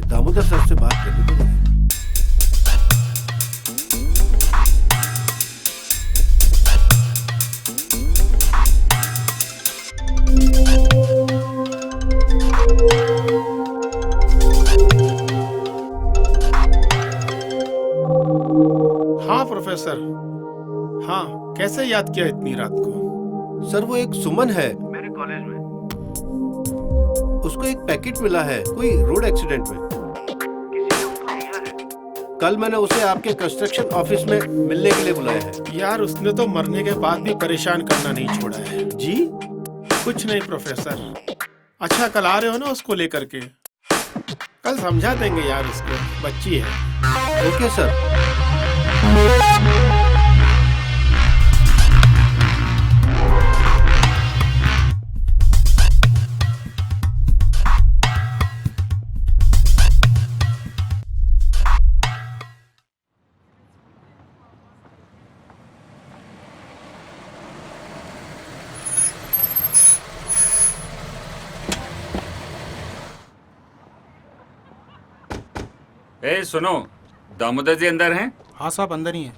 Damodar sir से बात करनी पड़ेगी। हाँ प्रोफेसर। हाँ, कैसे याद किया इतनी रात को? सर वो एक सुमन है मेरे कॉलेज में, उसको एक पैकेट मिला है कोई रोड एक्सीडेंट में। कल मैंने उसे आपके कंस्ट्रक्शन ऑफिस में मिलने के लिए बुलाया है। यार उसने तो मरने के बाद भी परेशान करना नहीं छोड़ा है। जी? कुछ नहीं प्रोफेसर। अच्छा कल आ रहे हो ना उसको लेकर के? कल समझा देंगे यार उसको, बच्ची है। Okay sir. ए सुनो, दामोदर जी अंदर हैं? हाँ साहब अंदर ही हैं।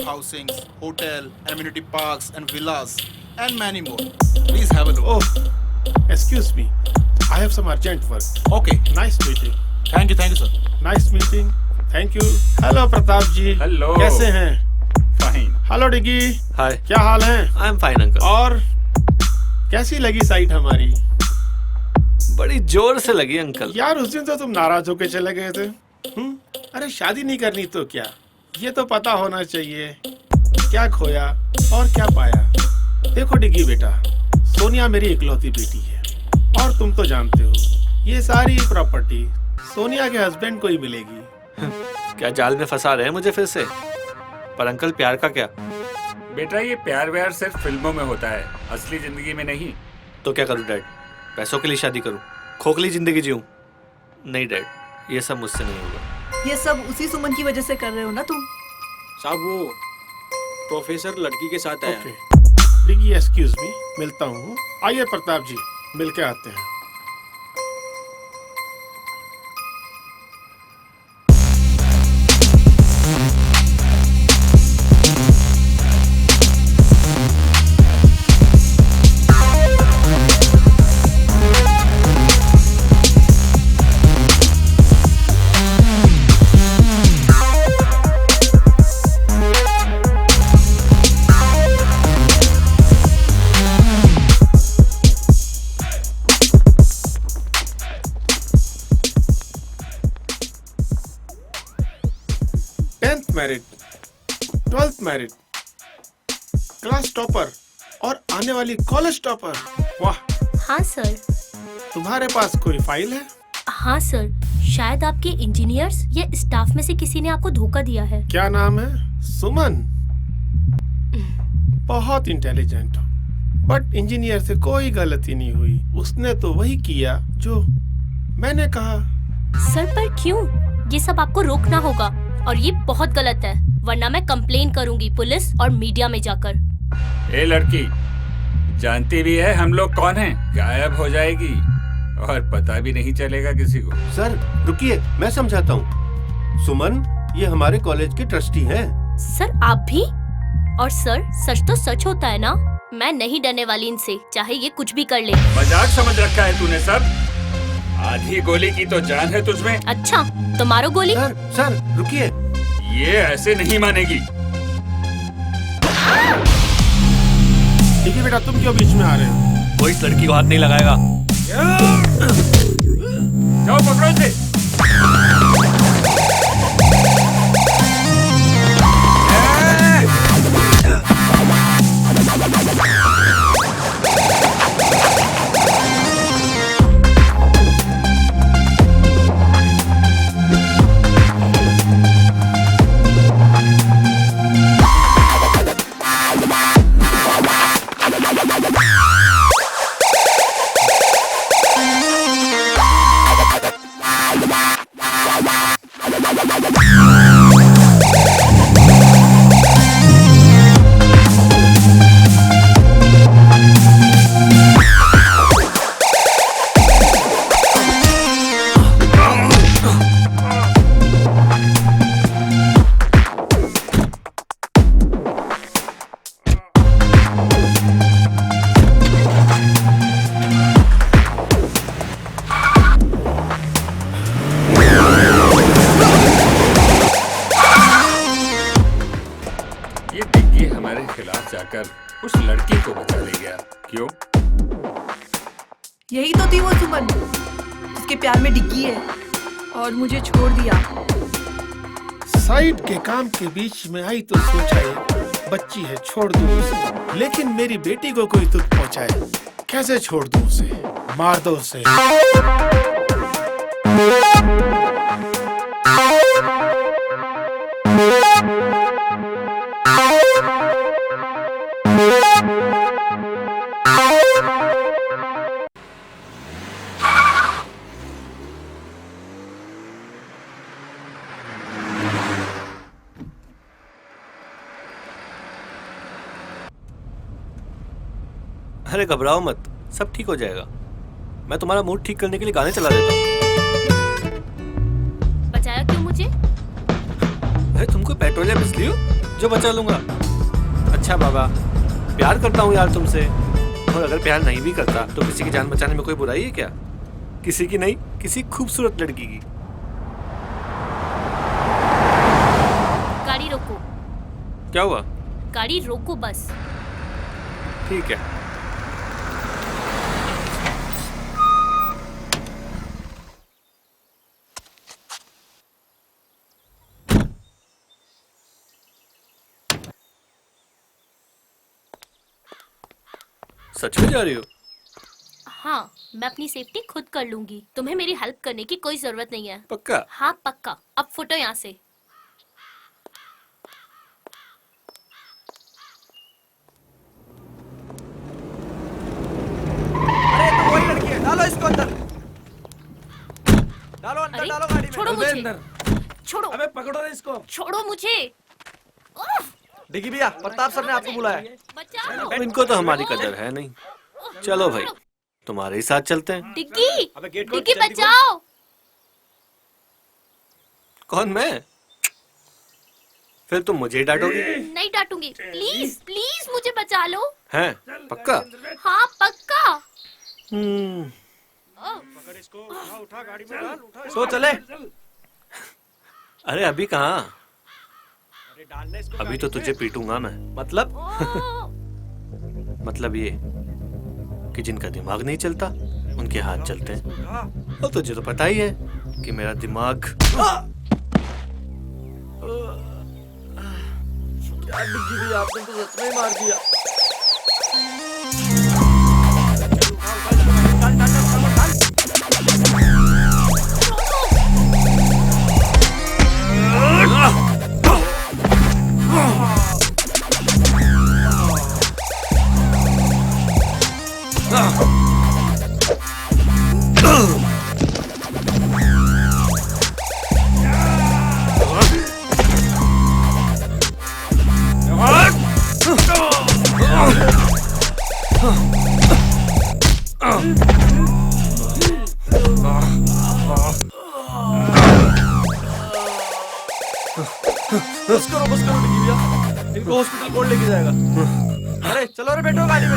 Housings, hotel, amenity parks and villas and many more. Please have a look. Oh, excuse me. I have some urgent work. Okay. Nice meeting. Thank you sir. Nice meeting. Thank you. Hello Pratap ji. Hello. कैसे हैं? Fine. Hello डिगी. Hi. क्या हाल है? I'm fine uncle. और कैसी लगी साइट हमारी? बड़ी जोर से लगी अंकल। यार उस दिन तो तुम नाराज होके चले गए थे। अरे शादी नहीं करनी तो क्या, ये तो पता होना चाहिए क्या खोया और क्या पाया। देखो डिग्गी बेटा, सोनिया मेरी इकलौती बेटी है और तुम तो जानते हो ये सारी प्रॉपर्टी सोनिया के हस्बैंड को ही मिलेगी। क्या जाल में फंसा रहे हैं मुझे फिर से? पर अंकल प्यार का क्या? बेटा ये प्यार व्यार सिर्फ फिल्मों में होता है, असली जिंदगी में नहीं। तो क्या करूं डैड? पैसों के लिए शादी करूं? खोखली जिंदगी जीऊं? नहीं डैड, ये सब मुझसे नहीं होगा। ये सब उसी सुमन की वजह से कर रहे हो ना तुम? साहब वो प्रोफेसर लड़की के साथ आया। डिग्गी एक्सक्यूज मी, मिलता हूँ। आइए प्रताप जी, मिल के आते हैं। Married, 12th married, class topper और आने वाली कॉलेज टॉपर। वाह। हाँ सर। तुम्हारे पास कोई फाइल है? हाँ सर, शायद आपके इंजीनियर्स या स्टाफ में से किसी ने आपको धोखा दिया है। क्या नाम है? सुमन। बहुत इंटेलिजेंट हो, बट इंजीनियर से कोई गलती नहीं हुई। उसने तो वही किया जो मैंने कहा। सर पर क्यों? ये सब आपको रोकना होगा और ये बहुत गलत है, वरना मैं कंप्लेन करूंगी पुलिस और मीडिया में जाकर। ए लड़की, जानती भी है हम लोग कौन हैं? गायब हो जाएगी और पता भी नहीं चलेगा किसी को। सर रुकिए, मैं समझाता हूँ। सुमन ये हमारे कॉलेज के ट्रस्टी हैं। सर आप भी? और सर सच तो सच होता है ना, मैं नहीं डरने वाली इनसे, चाहे ये कुछ भी कर ले। मजाक समझ रखा है तूने सर? आधी गोली की तो जान है तुझमें। अच्छा तो मारो गोली। सर रुकिए, ये ऐसे नहीं मानेगी। डिग्गी बेटा तुम क्यों बीच में आ रहे हो? कोई इस लड़की को हाथ नहीं लगाएगा। जाओ पकड़ो इसे। उस लड़की को बचा ले गया। क्यों? यही तो थी वो सुमन जिसके प्यार में डिग्गी है और मुझे छोड़ दिया। साइड के काम के बीच में आई तो सोचा ये बच्ची है छोड़ दूं उसे, लेकिन मेरी बेटी को कोई दुख पहुंचाए कैसे छोड़ दूं उसे? मार दो उसे। अरे घबराओ मत, सब ठीक हो जाएगा। मैं तुम्हारा मूड ठीक करने के लिए गाने चला देता हूँ। बचाया क्यों मुझे? अरे तुम कोई पेट्रोल या बिजली हो जो बचा लूंगा? अच्छा बाबा, प्यार करता हूँ यार तुमसे, और अगर प्यार नहीं भी करता तो किसी की जान बचाने में कोई बुराई है क्या? किसी की नहीं, किसी खूबसूरत लड़की की। गाड़ी रोको। क्या हुआ? गाड़ी रोको बस। ठीक है। सच में जा रही हो? हाँ, मैं अपनी सेफ्टी खुद कर लूंगी। तुम्हें मेरी हेल्प करने की कोई जरूरत नहीं है। पक्का? हाँ पक्का। अब फुटो यहाँ से। अरे तो वही लड़की है, डालो इसको अंदर। डालो अंदर, अरे, डालो गाड़ी में। छोड़ो मुझे। छोड़ो। अबे पकड़ो ना इसको। छोड़ो मुझे। डिग्गी भैया, प्रताप सर ने आपको बुलाया। अब इनको तो हमारी कदर है नहीं। चलो भाई, तुम्हारे ही साथ चलते हैं। डिग्गी, डिग्गी बचाओ। कौन, मैं? फिर तुम मुझे ही डांटोगी? नहीं डांटूंगी। प्लीज प्लीज मुझे बचा लो। हैं? पक्का? हाँ पक्का। पकड़ इसको, उठा गाड़ी में डाल, उठा। सो चले। अरे अभी कहाँ? अभी तो तुझे पीटूंगा मैं। मतलब? मतलब ये कि जिनका दिमाग नहीं चलता उनके हाथ चलते हैं। और तुझे तो पता ही है कि मेरा दिमाग। क्या डिग्गी भैया, आपने तो सच में ही मार दिया। बस करो डिग्गी भैया, इनको हॉस्पिटल कौन लेके जाएगा? अरे चलो रे, बैठो गाड़ी में।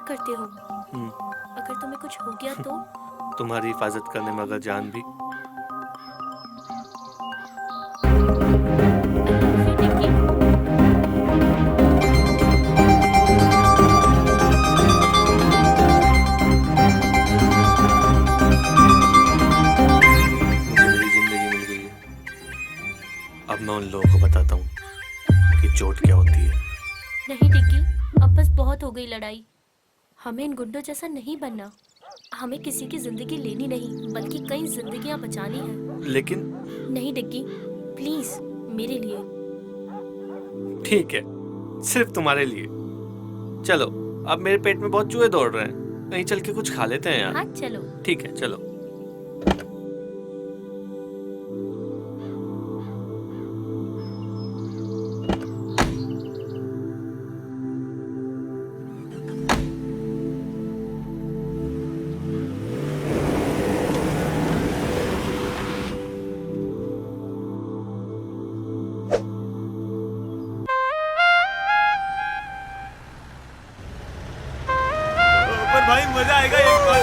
करते हो। अगर तुम्हें कुछ हो गया तो? तुम्हारी हिफाजत करने में अगर जान भी। अब मैं उन लोगों को बताता हूँ कि चोट क्या होती है। नहीं डिग्गी, अब बस बहुत हो गई लड़ाई। हमें इन गुंडों जैसा नहीं बनना। हमें किसी की जिंदगी लेनी नहीं, बल्कि कई जिंदगियां बचानी है। लेकिन नहीं डिग्गी, प्लीज मेरे लिए। ठीक है, सिर्फ तुम्हारे लिए। चलो, अब मेरे पेट में बहुत चूहे दौड़ रहे हैं, कहीं चल के कुछ खा लेते हैं यार। हाँ चलो। ठीक है, चलो। भाई मजा आएगा एक बार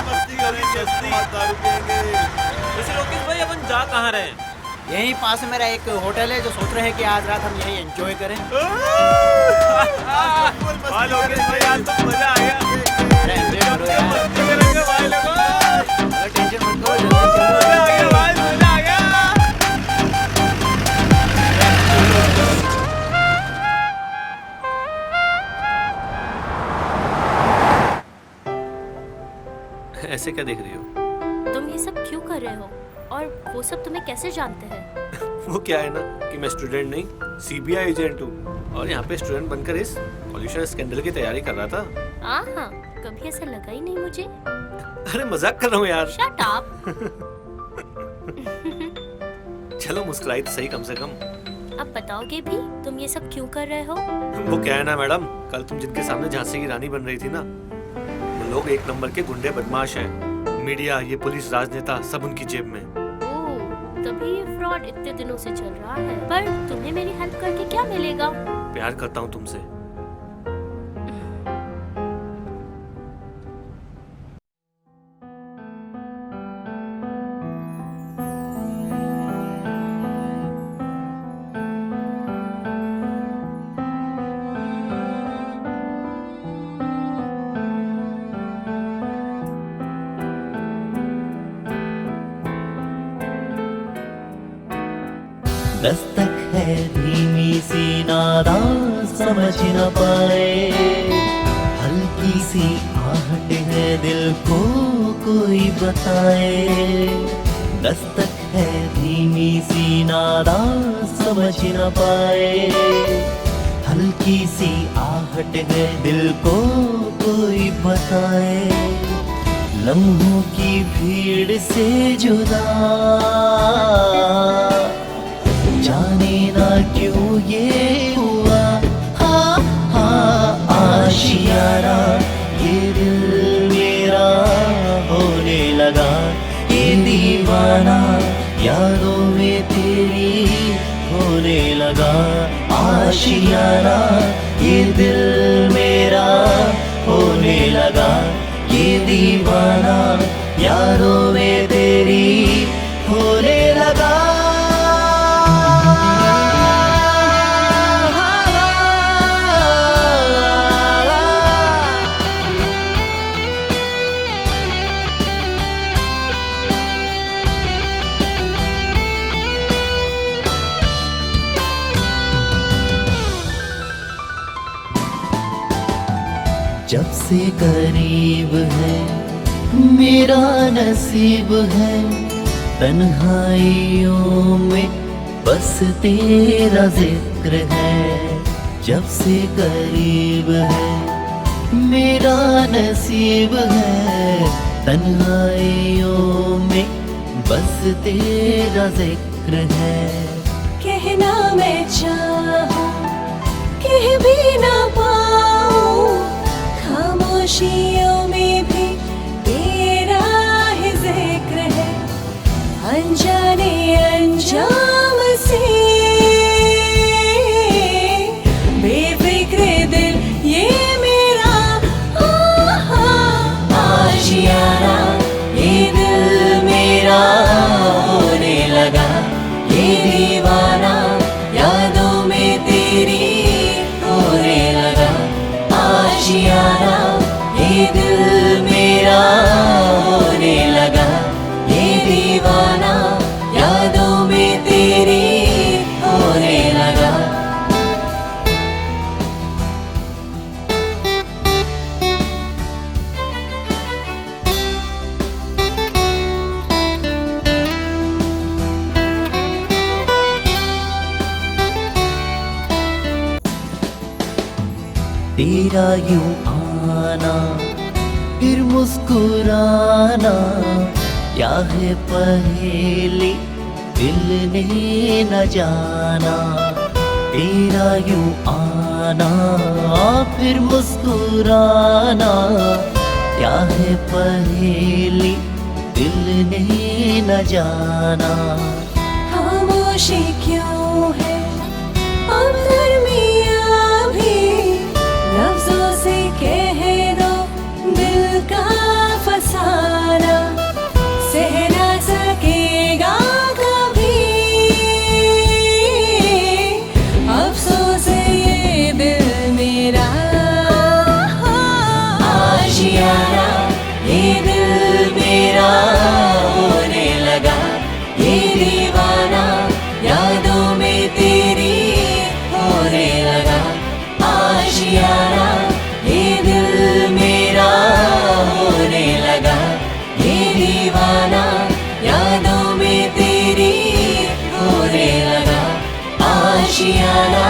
मस्ती करेंगे, दारू पिएंगे। वैसे लोकेश भाई अपन जा कहाँ रहे हैं? यहीं पास में मेरा एक होटल है जो सोच रहे हैं कि आज रात हम यहीं एंजॉय करें। लोकेश भाई आज तो मजा आएगा। अरे एंजॉय करो यार। मस्ती करेंगे भाई लोग। टेंशन मत करो, मजा आ गया भाई, मजा आ गया। ऐसे क्या देख रही हो? तुम ये सब क्यों कर रहे हो? और वो सब तुम्हें कैसे जानते हैं? वो क्या है ना कि मैं स्टूडेंट नहीं, सीबीआई एजेंट हूँ और यहाँ पे स्टूडेंट बनकर इस पॉल्यूशन स्कैंडल की तैयारी कर रहा था। हाँ, कभी ऐसा लगा ही नहीं मुझे। अरे मजाक कर रहा हूँ यार। Shut up. चलो मुस्कुराई तो सही कम से कम। अब बताओगे भी तुम ये सब क्यों कर रहे हो? वो क्या है ना मैडम, कल तुम जिनके सामने झांसी की रानी बन रही थी ना, वो लोग एक नंबर के गुंडे बदमाश हैं। मीडिया, ये पुलिस, राजनेता सब उनकी जेब में। ओह, तभी ये फ्रॉड इतने दिनों से चल रहा है। पर तुम्हें मेरी हेल्प करके क्या मिलेगा? प्यार करता हूँ तुमसे। दस्तक है धीमी सी नादान समझ न पाए, हल्की सी आहट है दिल को कोई बताए। दस्तक है धीमी सी नादान समझ न पाए, हल्की सी आहट है दिल को कोई बताए। लम्हों की भीड़ से जुदा जाने ना क्यों ये हुआ। हाँ हाँ आशियाना ये दिल मेरा होने लगा, ये दीवाना यादों में तेरी होने लगा। आशियाना ये दिल मेरा होने लगा, ये दीवाना यादों में तेरी होने लगा। जब से करीब है मेरा नसीब है, तन्हाइयों में बस तेरा जिक्र है। जब से करीब है मेरा नसीब है, तन्हाइयों में बस तेरा जिक्र है। कहना मैं चाहूं कह भी ना पाऊं, खामोशियों में भी तेरा ही जिक्र है। अनजाने अंजाम से बेफिक्र दिल ये मेरा तेरा यूं आना फिर मुस्कुराना, क्या है पहेली दिल ने न जाना। तेरा यूं आना फिर मुस्कुराना, क्या है पहेली दिल ने न जाना। खामोशी क्यों है अब दरमियाँ भी, लफ्जों से कह दो दिल का फसाना, सह ना सकेगा कभी अफसोस ये दिल मेरा। आशियाना ये दिल मेरा होने लगा, ये दीवाना यादों में तेरी होने लगा। आशियाना ये दिल मेरा होने लगा, ये दीवाना यादों में तेरी होने लगा। आशियाना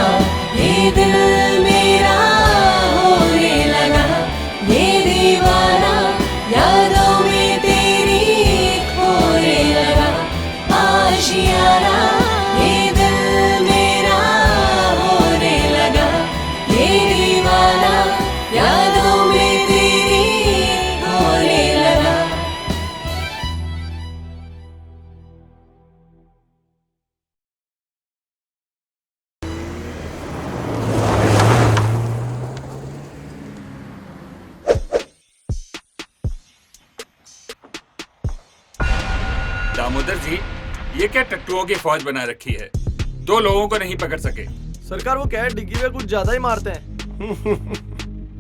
ये दिल मेरा होने लगा, ये दीवाना यादों में तेरी होने लगा। आशियाना ये दिल मेरा होने लगा, ये दीवाना यादों में तेरी होने लगा। दामोदर जी, ये क्या टट्टुओं की फौज बना रखी है? 2 लोगों को नहीं पकड़ सके। सरकार वो क्या है, डिग्गी में कुछ ज्यादा ही मारते हैं।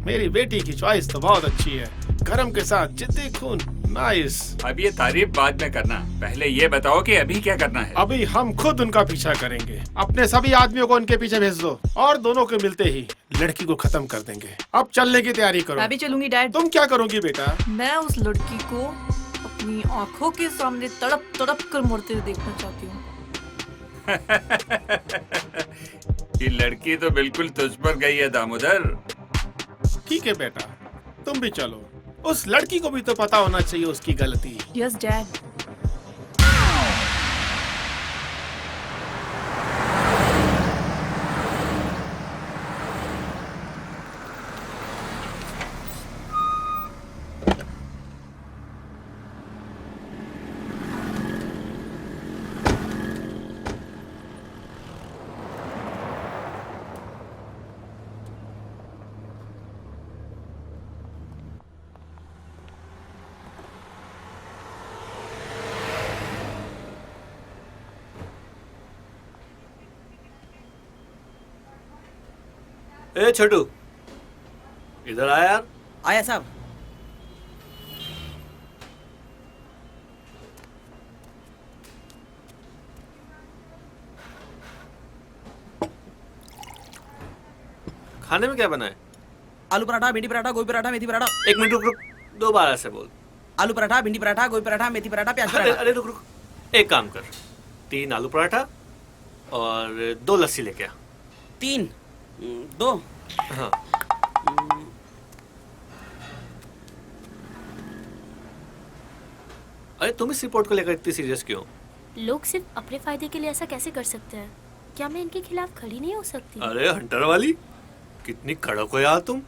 मेरी बेटी की चॉइस तो बहुत अच्छी है, गरम के साथ जिद्दी खून, नाइस। अब ये तारीफ बाद में करना, पहले ये बताओ कि अभी क्या करना है? अभी हम खुद उनका पीछा करेंगे। अपने सभी आदमियों को उनके पीछे भेज दो और दोनों को मिलते ही लड़की को खत्म कर देंगे। अब चलने की तैयारी करो। मैं भी चलूंगी डैड। तुम क्या करोगी बेटा? मैं उस लड़की को अपनी आंखों के सामने तड़प तड़प कर मरते हुए देखना चाहती हूँ। ये लड़की तो बिल्कुल तुझ पर गई है दामोदर। ठीक है बेटा, तुम भी चलो। उस लड़की को भी तो पता होना चाहिए उसकी गलती। Yes dad. ए छोटू, इधर आया यार। आया साहब। खाने में क्या बना है? आलू पराठा, भिंडी पराठा, गोभी पराठा, मेथी पराठा। 1 मिनट रुक रुक, दोबारा से बोल। आलू पराठा, भिंडी पराठा, गोभी पराठा, मेथी पराठा, प्याज अरे पराठा। अरे रुक रुक, एक काम कर, 3 आलू पराठा और 2 लस्सी लेके आ। 3, 2। हाँ। अरे तुम इस रिपोर्ट को लेकर इतनी सीरियस क्यों? लोग सिर्फ अपने फायदे के लिए ऐसा कैसे कर सकते हैं? क्या मैं इनके खिलाफ खड़ी नहीं हो सकती? अरे हंटर वाली, कितनी कड़क हो यार तुम।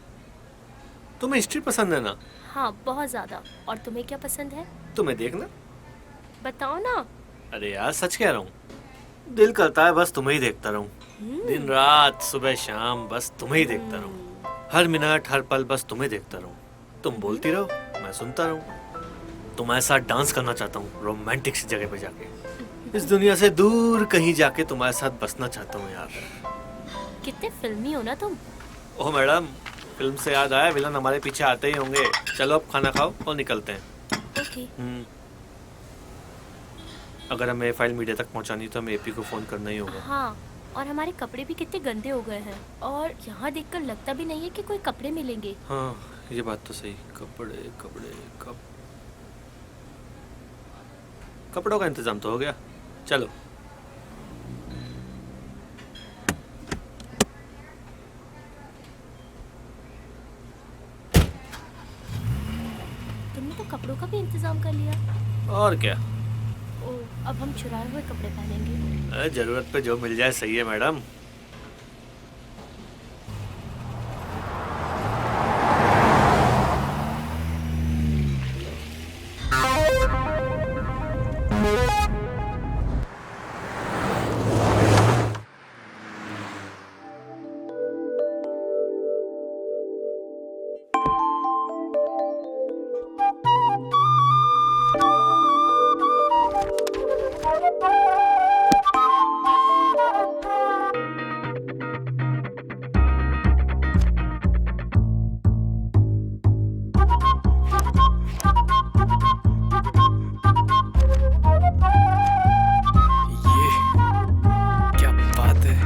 तुम्हें हिस्ट्री पसंद है ना? हाँ, बहुत ज्यादा। और तुम्हें क्या पसंद है? तुम्हें देखना। बताओ ना। अरे यार सच कह रहा हूँ, दिल करता है बस तुम्हें ही देखता रहूं। दिन रात सुबह शाम बस तुम्हें ही देखता रहूं। हर मिनट हर पल बस तुम्हें देखता रहूं। तुम बोलती रहो, मैं सुनता रहूं। तुम्हारे साथ डांस करना चाहता हूँ रोमांटिक सी जगह पे जाके। इस दुनिया से दूर कहीं जाके तुम्हारे साथ बसना चाहता हूँ यार। कितने फिल्मी हो ना तुम। ओह मैडम, फिल्म से याद आया, विलन हमारे पीछे आते ही होंगे। चलो अब खाना खाओ और निकलते हैं। ओके। अगर हमें फाइल मीडिया तक पहुंचानी तो हमें एपी को फोन करना ही होगा। हाँ, और हमारे कपड़े भी कितने गंदे हो गए हैं और यहाँ देखकर लगता भी नहीं है कि कोई कपड़े मिलेंगे। हाँ ये बात तो सही। कपड़ों का इंतजाम तो हो गया। चलो। और क्या, ओ, अब हम चुराए हुए कपड़े पहनेंगे। जरूरत पे जो मिल जाए सही है मैडम। क्या बात है।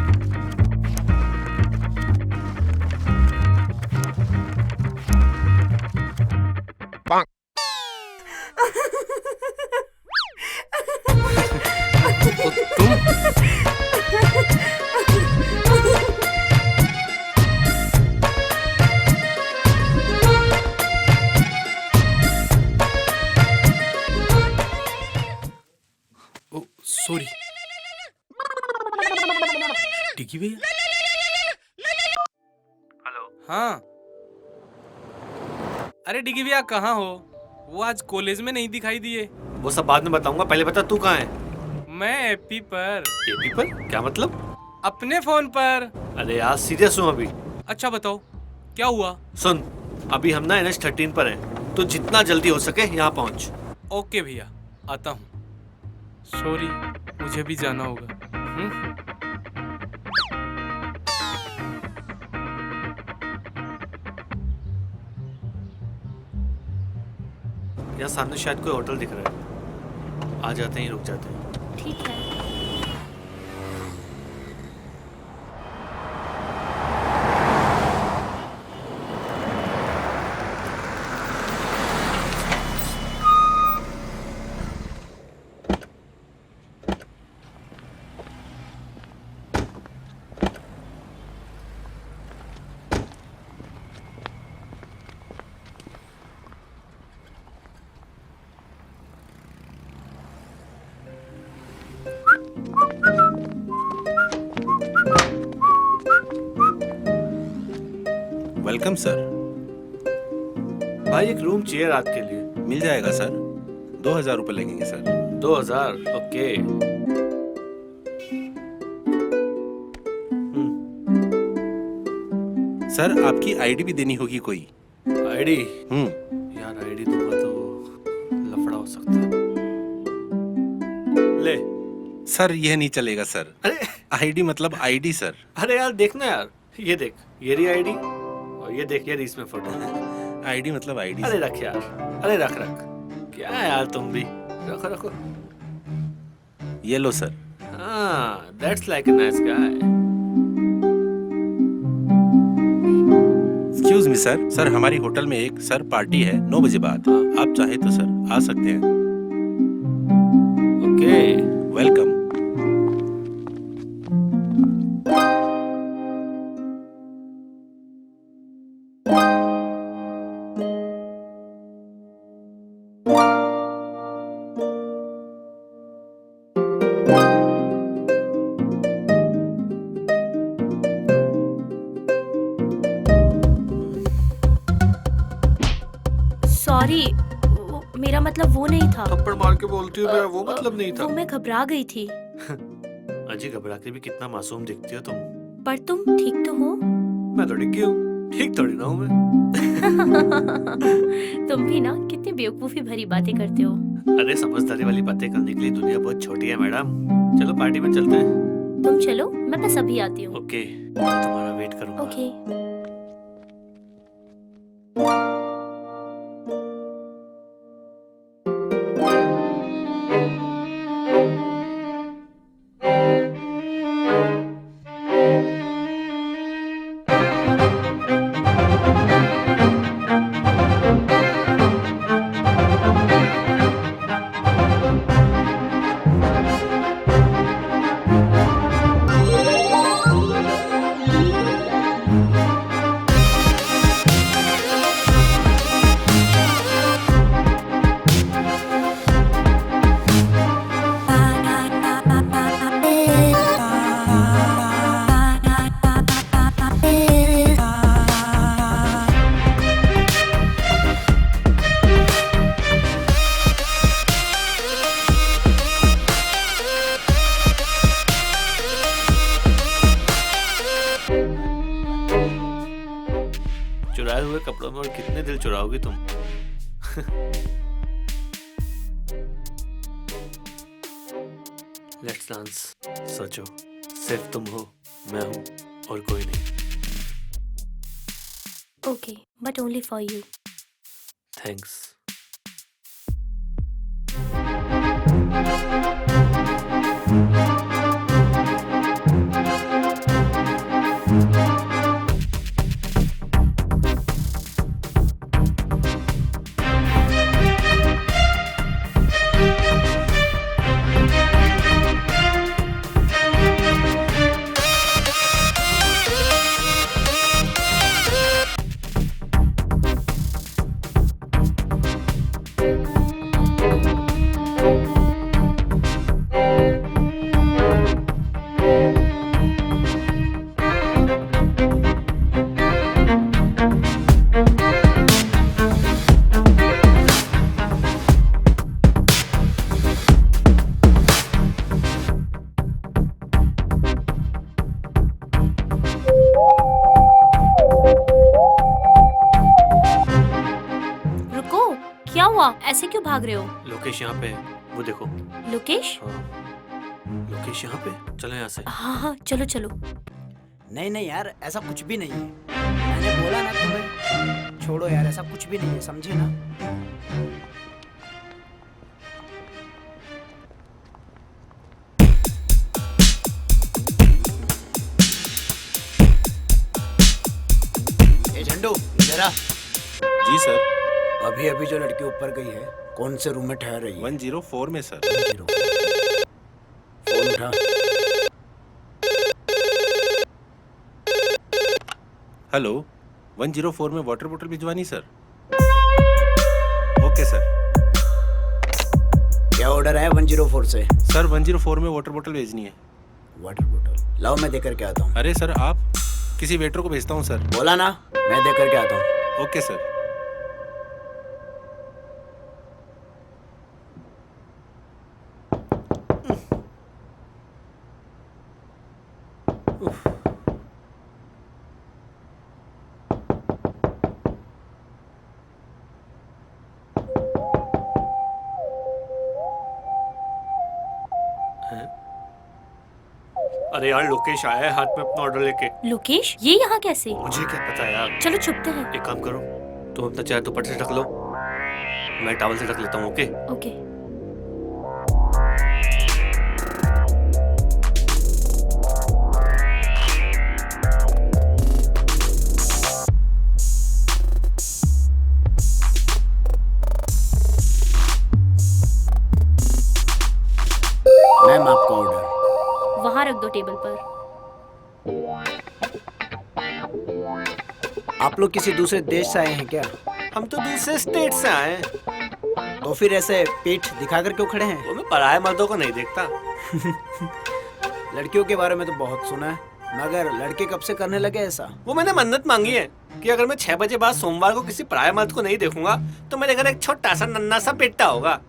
सॉरी डिग्गी भैया। हेलो। हाँ, अरे डिग्गी भैया कहाँ हो? वो आज कॉलेज में नहीं दिखाई दिए। वो सब बाद में बताऊंगा, पहले बता तू कहाँ है? मैं एपी पर। एपी पर? क्या मतलब? अपने फोन पर। अरे यार सीरियस हूँ अभी। अच्छा बताओ क्या हुआ? सुन, अभी हम ना NH13 पर हैं, तो जितना जल्दी हो सके यहाँ पहुँच। ओके भैया, आता हूँ। सॉरी, मुझे भी जाना होगा। यहाँ सामने शायद कोई होटल दिख रहा है, आ जाते ही रुक जाते हैं। ठीक है। Welcome sir. भाई एक रूम चाहिए रात के लिए। मिल जाएगा सर, 2000 रुपये लगेंगे सर। 2000? ओके। सर आपकी आईडी भी देनी होगी कोई। आईडी? यार आईडी दूंगा तो लफड़ा हो सकता है। ले। सर यह नहीं चलेगा सर। अरे आईडी मतलब आईडी सर। अरे यार देखना यार, ये देख, ये रही आईडी और ये देख, ये रही इसमें फोटो। आईडी मतलब आईडी। अरे रख यार, अरे रख रख। क्या है यार तुम भी, रखो रखो। ये लो सर। हाँ, that's like a nice guy. Excuse me sir, sir हमारी होटल में एक सर पार्टी है 9 बजे बाद। आप चाहे तो सर आ सकते हैं। Okay, welcome. सॉरी, मेरा मतलब वो नहीं था। थप्पड़ मार के बोलती हूँ, मेरा वो मतलब नहीं था। वो मैं घबरा गई थी। अजी घबरा के भी कितना मासूम दिखती हो तुम। पर तुम ठीक तो हो? मैं तो डिग्गी हूँ, ठीक थोड़ी ना हूँ मैं। तुम भी ना कितनी बेवकूफी भरी बातें करते हो। अरे समझदारी वाली बातें करने के लिए दुनिया बहुत छोटी है मैडम। चलो पार्टी में चलते हैं। तुम चलो, मैं बस अभी आती हूँ। ओके, मैं तुम्हारा वेट करूँगा। ओके। कमर कितने दिल चुराओगी तुम? Let's dance. सोचो, सिर्फ तुम हो, मैं हूँ और कोई नहीं। Okay, but only for you. Thanks. ऐसे क्यों भाग रहे हो? लोकेश यहाँ पे है, वो देखो। लोकेश? हाँ। लोकेश यहाँ पे, चलो यहाँ से। हाँ हाँ चलो चलो। नहीं नहीं यार, ऐसा कुछ भी नहीं है। मैंने बोला ना तुम्हें, छोड़ो यार, ऐसा कुछ भी नहीं है, समझे ना? ए झंडू, जरा। जी सर। अभी अभी जो लड़की ऊपर गई है, कौन से रूम में ठहर रही है? 104 में सर। फोन उठा। हेलो, 104 में वाटर बोतल भिजवानी सर। Okay sir. क्या ऑर्डर है 104 से? सर 104 में वाटर बोतल भेजनी है। वाटर बोतल लाओ, मैं देकर के आता हूँ। अरे सर, आप किसी वेटर को भेजता हूँ सर। बोला ना, मैं देकर के आता हूँ। Okay sir. अरे यार, लोकेश आया है हाथ में अपना ऑर्डर लेके। लोकेश? ये यहाँ कैसे? मुझे क्या पता यार। चलो छुपते हैं। एक काम करो, तुम अपना चेहरा दुपट्टे से ढक लो, मैं टॉवल से ढक लेता हूँ। Okay okay. मैम, आपका ऑर्डर वहाँ रख दो टेबल पर। आप लोग किसी दूसरे देश से आए हैं क्या? हम तो दूसरे स्टेट से आए हैं। तो फिर ऐसे पीठ दिखाकर क्यों खड़े हैं? वो मैं पराये मर्दों को नहीं देखता। लड़कियों के बारे में तो बहुत सुना है, मगर लड़के कब से करने लगे ऐसा? वो मैंने मन्नत मांगी है कि अगर मैं 6 बजे बाद सोमवार को किसी पराये मर्द को नहीं देखूंगा तो मेरे घर एक छोटा सा नन्ना सा बेटा होगा।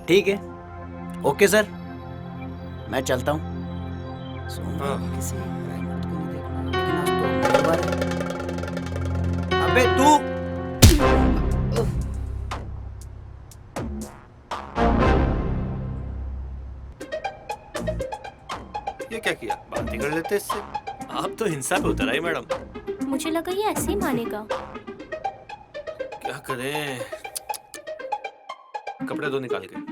ठीक है, ओके सर, मैं चलता हूँ। अबे तू! ये क्या किया? बात ही कर लेते इससे। आप तो हिंसा पे उतर आई मैडम। मुझे लगा ये ऐसे ही मानेगा। क्या करें? कपड़े दो निकाल के।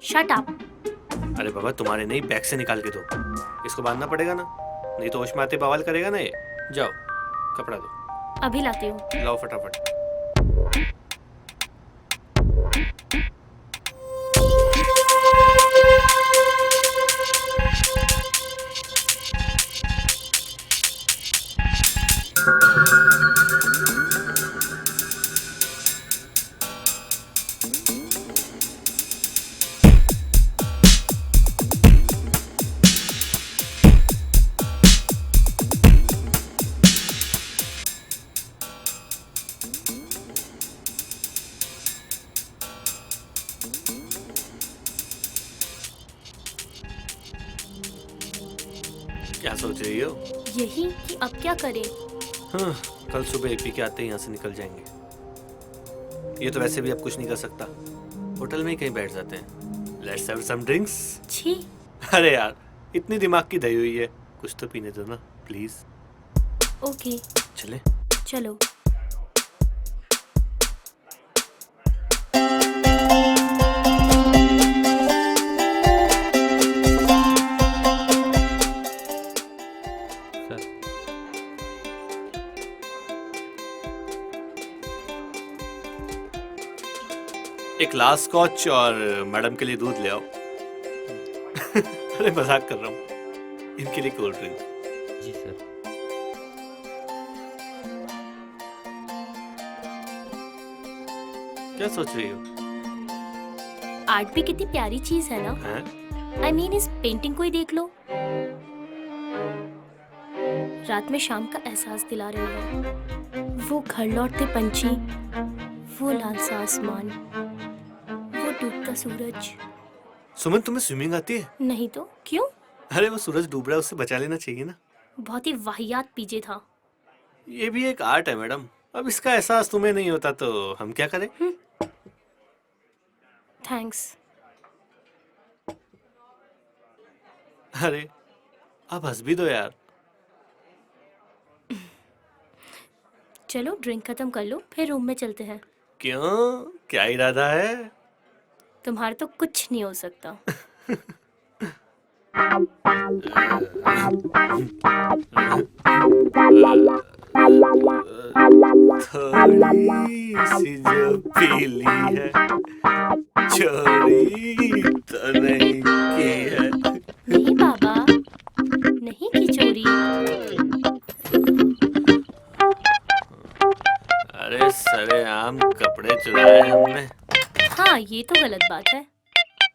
Shut up. अरे बाबा, तुम्हारे नहीं, बैग से निकाल के दो। इसको बांधना पड़ेगा ना, नहीं तो होश में आते बवाल करेगा ना ये। जाओ, कपड़ा दो। अभी लाती हूँ। लाओ फटाफट। क्या सोच रही हो? यही कि अब क्या करें? हाँ, कल सुबह एपी के आते ही यहाँ से निकल जाएंगे। ये तो वैसे भी अब कुछ नहीं कर सकता, होटल में ही कहीं बैठ जाते हैं। Let's have some drinks. छी। अरे यार, इतनी दिमाग की दही हुई है, कुछ तो पीने दो ना प्लीज। ओके चले। चलो। एक लास्ट स्कॉच और मैडम के लिए दूध ले आओ। अरे मजाक कर रहा हूँ, इनके लिए कोल्ड ड्रिंक। जी सर। क्या सोच रही हो? आर्ट भी कितनी प्यारी चीज है ना। I mean, इस पेंटिंग को ही देख लो, रात में शाम का एहसास दिला रही है। वो घर लौटते पंछी, वो लाल सा आसमान, वो डूबता सूरज। सुमन, तुम्हें स्विमिंग आती है? नहीं तो क्यों? अरे वो सूरज डूब रहा है, उससे बचा लेना चाहिए ना। बहुत ही वाहियात पीजे था। ये भी एक आर्ट है मैडम, अब इसका एहसास तुम्हें नहीं होता तो हम क्या करें? थैंक्स। अरे अब हंस भी दो यार। चलो ड्रिंक खत्म कर लो, फिर रूम में चलते हैं। क्यों, क्या इरादा है? तुम्हारा तो कुछ नहीं हो सकता। थोड़ी सी जो पीली है, चोरी तो नहीं की है। नहीं बाबा, नहीं की चोरी। अरे सरेआम कपड़े चुराए हमने। हाँ, ये तो गलत बात है।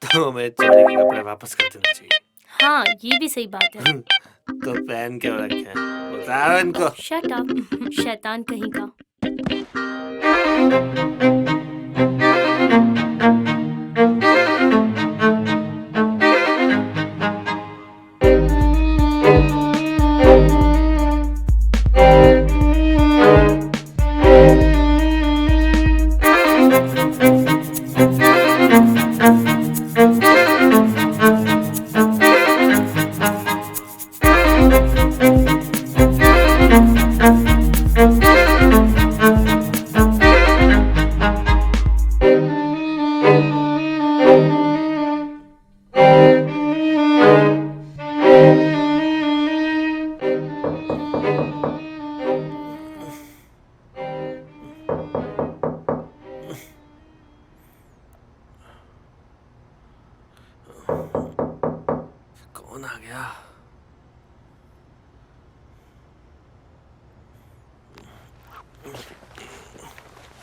तो हमें चोरी के कपड़े वापस कर देना चाहिए। हाँ, ये भी सही बात है। तो पहन क्यों रखे हैं? उतारो इनको। शट अप, शैतान कहीं का। कौन आ गया?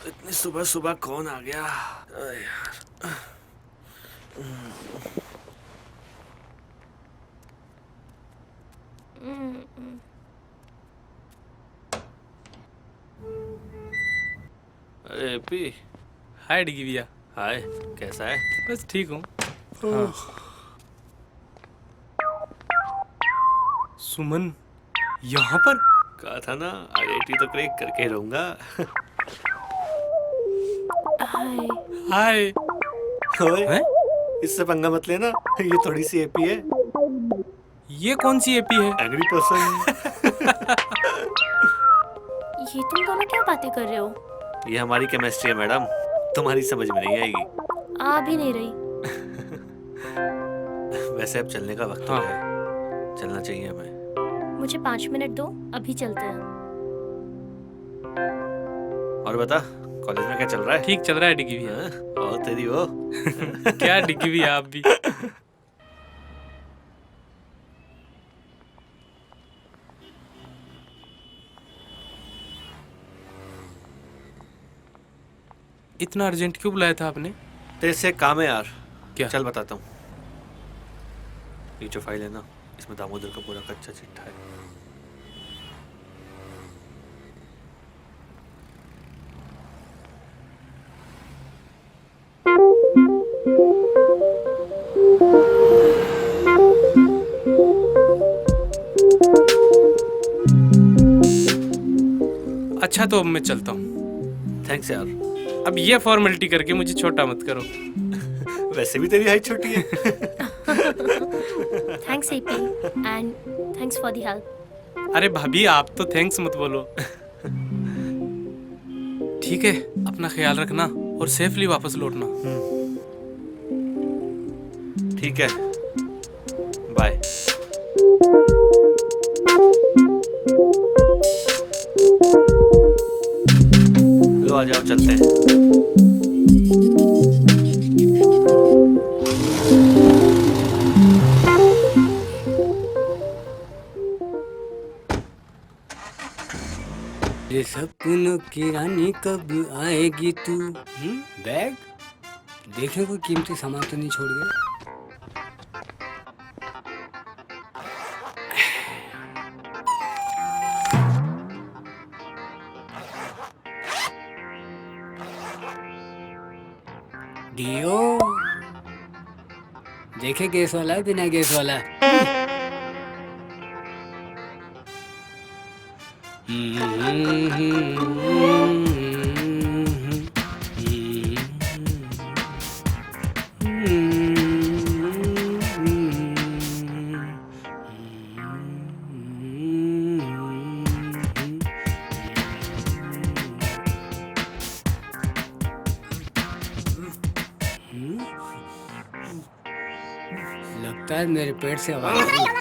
इतनी सुबह सुबह कौन आ गया? अरे यार। अरे पी। हाय डिगी भैया। हाय, कैसा है? बस ठीक हूँ। हाँ। सुमन यहाँ पर? कहा था ना, IIT तो क्रैक करके ही रहूंगा। हाय। हाय। ओए, इससे पंगा मत लेना, ये थोड़ी सी एपी है। ये कौन सी एपी है? Angry person. ये तुम दोनों क्या बातें कर रहे हो? ये हमारी केमिस्ट्री है मैडम, तुम्हारी समझ में नहीं आएगी। आ भी नहीं रही। वैसे अब चलने का वक्त हो गया है, चलना चाहिए हमें। मुझे 5 मिनट दो, अभी चलते हैं। और बता, कॉलेज में क्या चल रहा है? ठीक चल रहा है डिगी भैया। और तेरी वो क्या डिगी भैया, आप भी। इतना अर्जेंट क्यों बुलाया था आपने? तेरे से काम है यार। क्या? चल बताता हूँ। ये जो फाइल है ना, इसमें दामोदर का पूरा कच्चा चिट्ठा है। हाँ तो अब मैं चलता हूँ। थैंक्स यार। अब ये फॉर्मेलिटी करके मुझे छोटा मत करो। वैसे भी तेरी हाइट छोटी है। Thanks AP and thanks for the help. अरे भाभी आप तो थैंक्स मत बोलो। ठीक है, अपना ख्याल रखना और सेफली वापस लौटना। ठीक है, बाय। लो आ जाओ, चलते हैं। ये सपनों की रानी कब आएगी तू? बैग देखे कोई कीमती सामान तो नहीं छोड़ गया। डियो देखे गैस वाला है बिना गैस वाला है। लगता है मेरे पेट से आवाज आ रही है।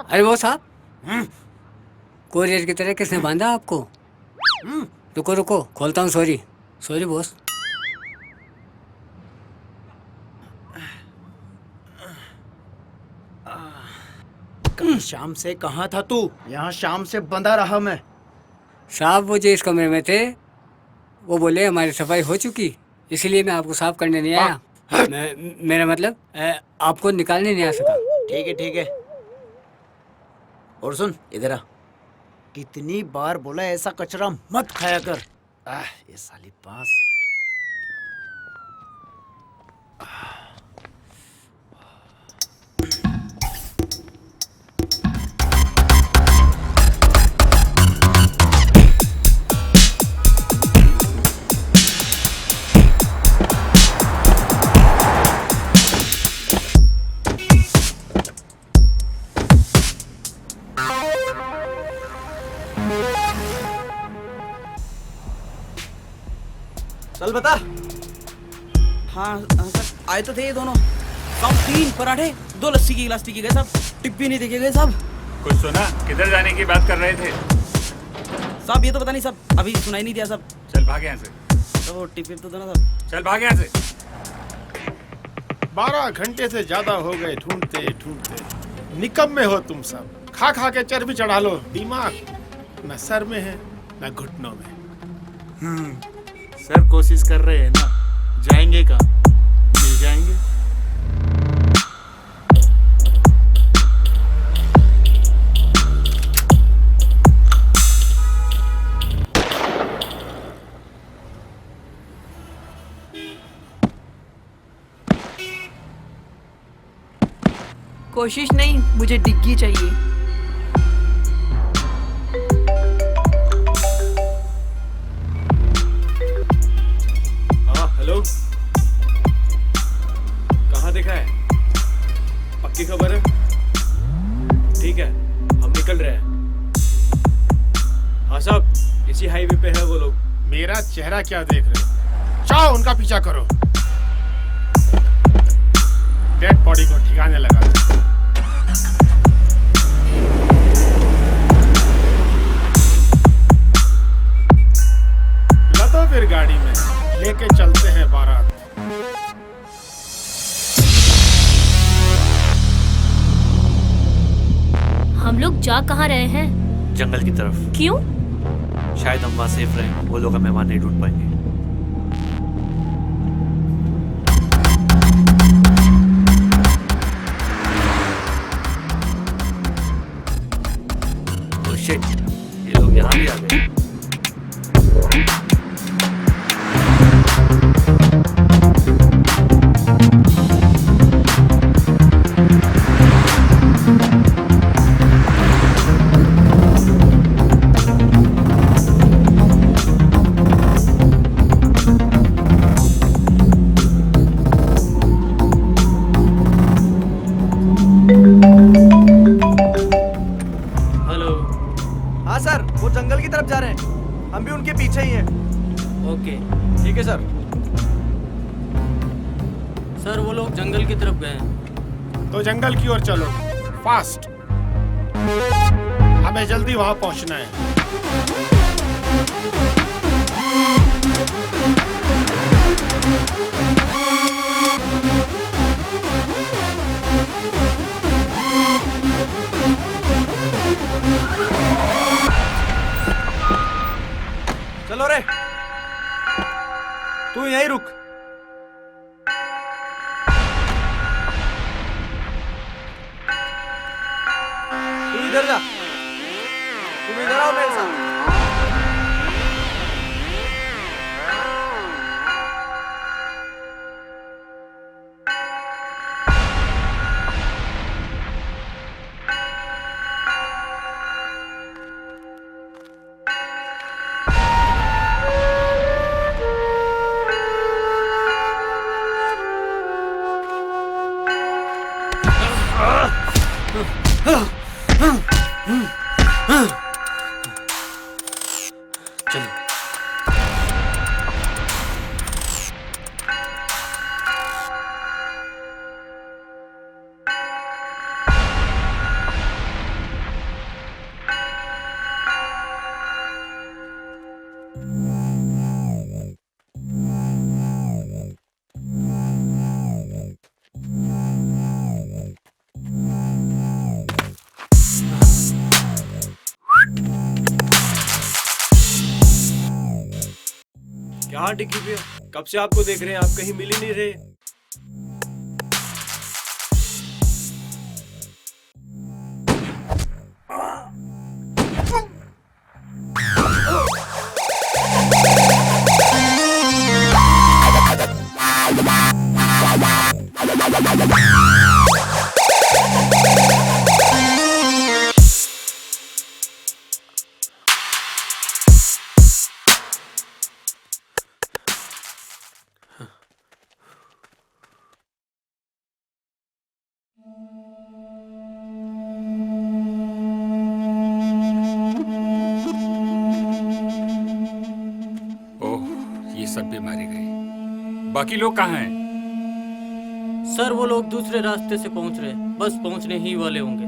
अरे वो साहब, कोरियर की तरह किसने बांधा आपको? रुको रुको, खोलता हूँ। Sorry sorry boss. कल शाम से कहाँ था तू? यहाँ शाम से बंधा रहा मैं। साहब वो जो इस कमरे में थे वो बोले हमारी सफाई हो चुकी, इसलिए मैं आपको साफ करने नहीं आया। मेरा मतलब आपको निकालने नहीं आ सका। ठीक है ठीक है। और सुन, इधर आ। कितनी बार बोला ऐसा कचरा मत खाया कर। ये साली पास। चल बता। हाँ सर, आए तो थे ये दोनों। सब 3 पराठे, 2 लस्सी की गिलास पी के गए सब। टिप भी नहीं देखे गए सब। कुछ सुना? किधर जाने की बात कर रहे थे? साहब ये तो पता नहीं सब, अभी सुनाई नहीं दिया सब। चल भाग यहाँ से। तो वो टिप तो दोनों सब। चल भाग यहाँ से। 12 घंटे से ज्यादा हो गए ढूंढते ढूंढते। निकम्मे हो तुम सब। खा खा के चर्बी चढ़ा लो। दिमाग न सर में है न घुटनों में। सर कोशिश कर रहे हैं ना, जाएंगे कहाँ? मिल जाएंगे। कोशिश नहीं, मुझे डिग्गी चाहिए। हेलो, कहाँ देखा है? पक्की खबर है? ठीक है, हम निकल रहे हैं। हाँ साहब, इसी हाईवे पे है वो लोग। मेरा चेहरा क्या देख रहे हो? जाओ उनका पीछा करो। डेड बॉडी को ठिकाने लगा दो। लदो फिर गाड़ी में, लेके चलते हैं बारात। हम लोग जा कहाँ रहे हैं? जंगल की तरफ। क्यों? शायद हम वहाँ सेफ रहें, वो लोग हमें वहाँ नहीं ढूंढ पाएंगे। शिट, ये लोग यहाँ भी आ गए। हेलो। हाँ सर, वो जंगल की तरफ जा रहे हैं। हम भी उनके पीछे ही हैं। ओके। ठीक है सर। सर वो लोग जंगल की तरफ गए हैं। तो जंगल की ओर चलो, फास्ट। हमें जल्दी वहां पहुंचना है। चलो रे, तू यहीं रुक। तू इधर जा, तुम इधर आओ मेरे साथ। क्या डिग्गी भैया, कब से आपको देख रहे हैं, आप कहीं मिल ही नहीं रहे। ओह, ये सब भी मारे गए। बाकी लोग कहाँ हैं? सर वो लोग दूसरे रास्ते से पहुंच रहे हैं, बस पहुंचने ही वाले होंगे।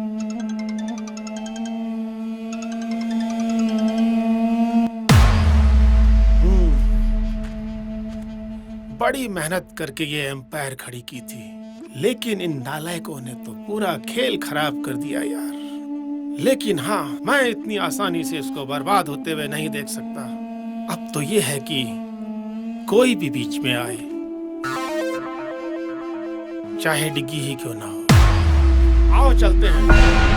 बड़ी मेहनत करके ये एम्पायर खड़ी की थी, लेकिन इन नालायकों ने तो पूरा खेल खराब कर दिया यार। लेकिन हाँ, मैं इतनी आसानी से इसको बर्बाद होते हुए नहीं देख सकता। अब तो ये है कि कोई भी बीच में आए, चाहे डिग्गी ही क्यों ना हो। आओ चलते हैं।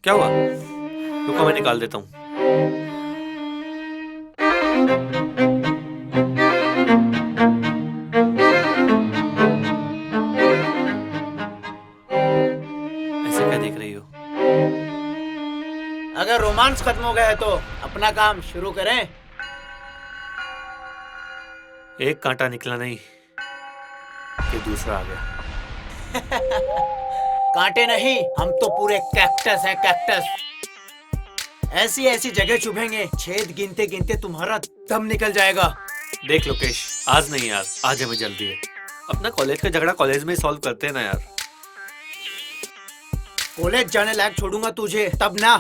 क्या हुआ? रुको, मैं निकाल देता हूँ। ऐसे क्या देख रही हो? अगर रोमांस खत्म हो गया है तो अपना काम शुरू करें। एक कांटा निकला नहीं कि दूसरा आ गया। कांटे नहीं, हम तो पूरे कैक्टस है, कैक्टस। ऐसी ऐसी जगह चुभेंगे, छेद गिनते गिनते तुम्हारा दम निकल जाएगा। देख लोकेश, आज नहीं यार, आज हमें जल्दी है। अपना कॉलेज का झगड़ा कॉलेज में ही सॉल्व करते हैं ना यार। कॉलेज जाने लायक छोड़ूंगा तुझे तब ना।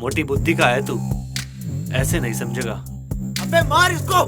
मोटी बुद्धि का है तू, ऐसे नहीं समझेगा। अबे मार इसको।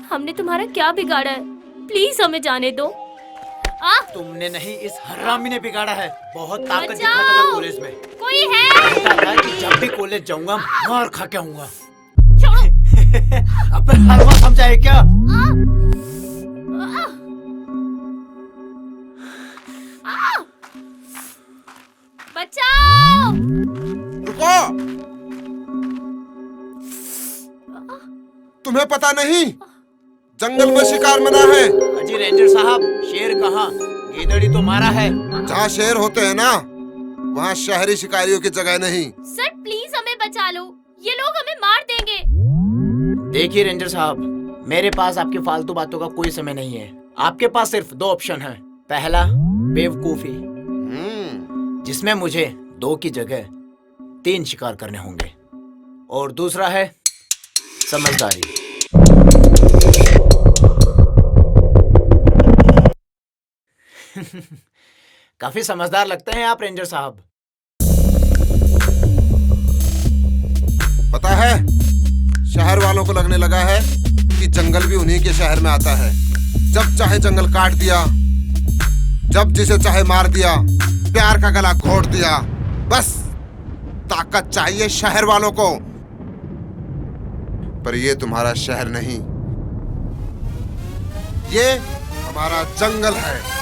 हमने तुम्हारा क्या बिगाड़ा है? प्लीज हमें जाने दो। तुमने नहीं, इस हरामी ने बिगाड़ा है। बहुत ताकत बचाओ! दिखाता था कॉलेज में। कोई है? कहता था कि जब भी कॉलेज जाऊंगा मार खा के आऊंगा। अब हलवा समझा है क्या? बचाओ! रुको! तुम्हें पता नहीं जंगल में शिकार मना है। अजी रेंजर साहब, शेर कहाँ? गीदड़ी तो मारा है। जहाँ शेर होते हैं ना, वहाँ शहरी शिकारियों की जगह नहीं। सर प्लीज हमें बचा लो, ये लोग हमें मार देंगे। देखिए रेंजर साहब, मेरे पास आपकी फालतू बातों का कोई समय नहीं है। आपके पास सिर्फ दो ऑप्शन हैं। पहला बेवकूफी, जिसमें मुझे 2 की जगह 3 शिकार करने होंगे, और दूसरा है समझदारी। काफी समझदार लगते हैं आप रेंजर साहब। पता है, शहर वालों को लगने लगा है कि जंगल भी उन्हीं के शहर में आता है। जब चाहे जंगल काट दिया, जब जिसे चाहे मार दिया, प्यार का गला घोट दिया। बस ताकत चाहिए शहर वालों को। पर ये तुम्हारा शहर नहीं, ये हमारा जंगल है।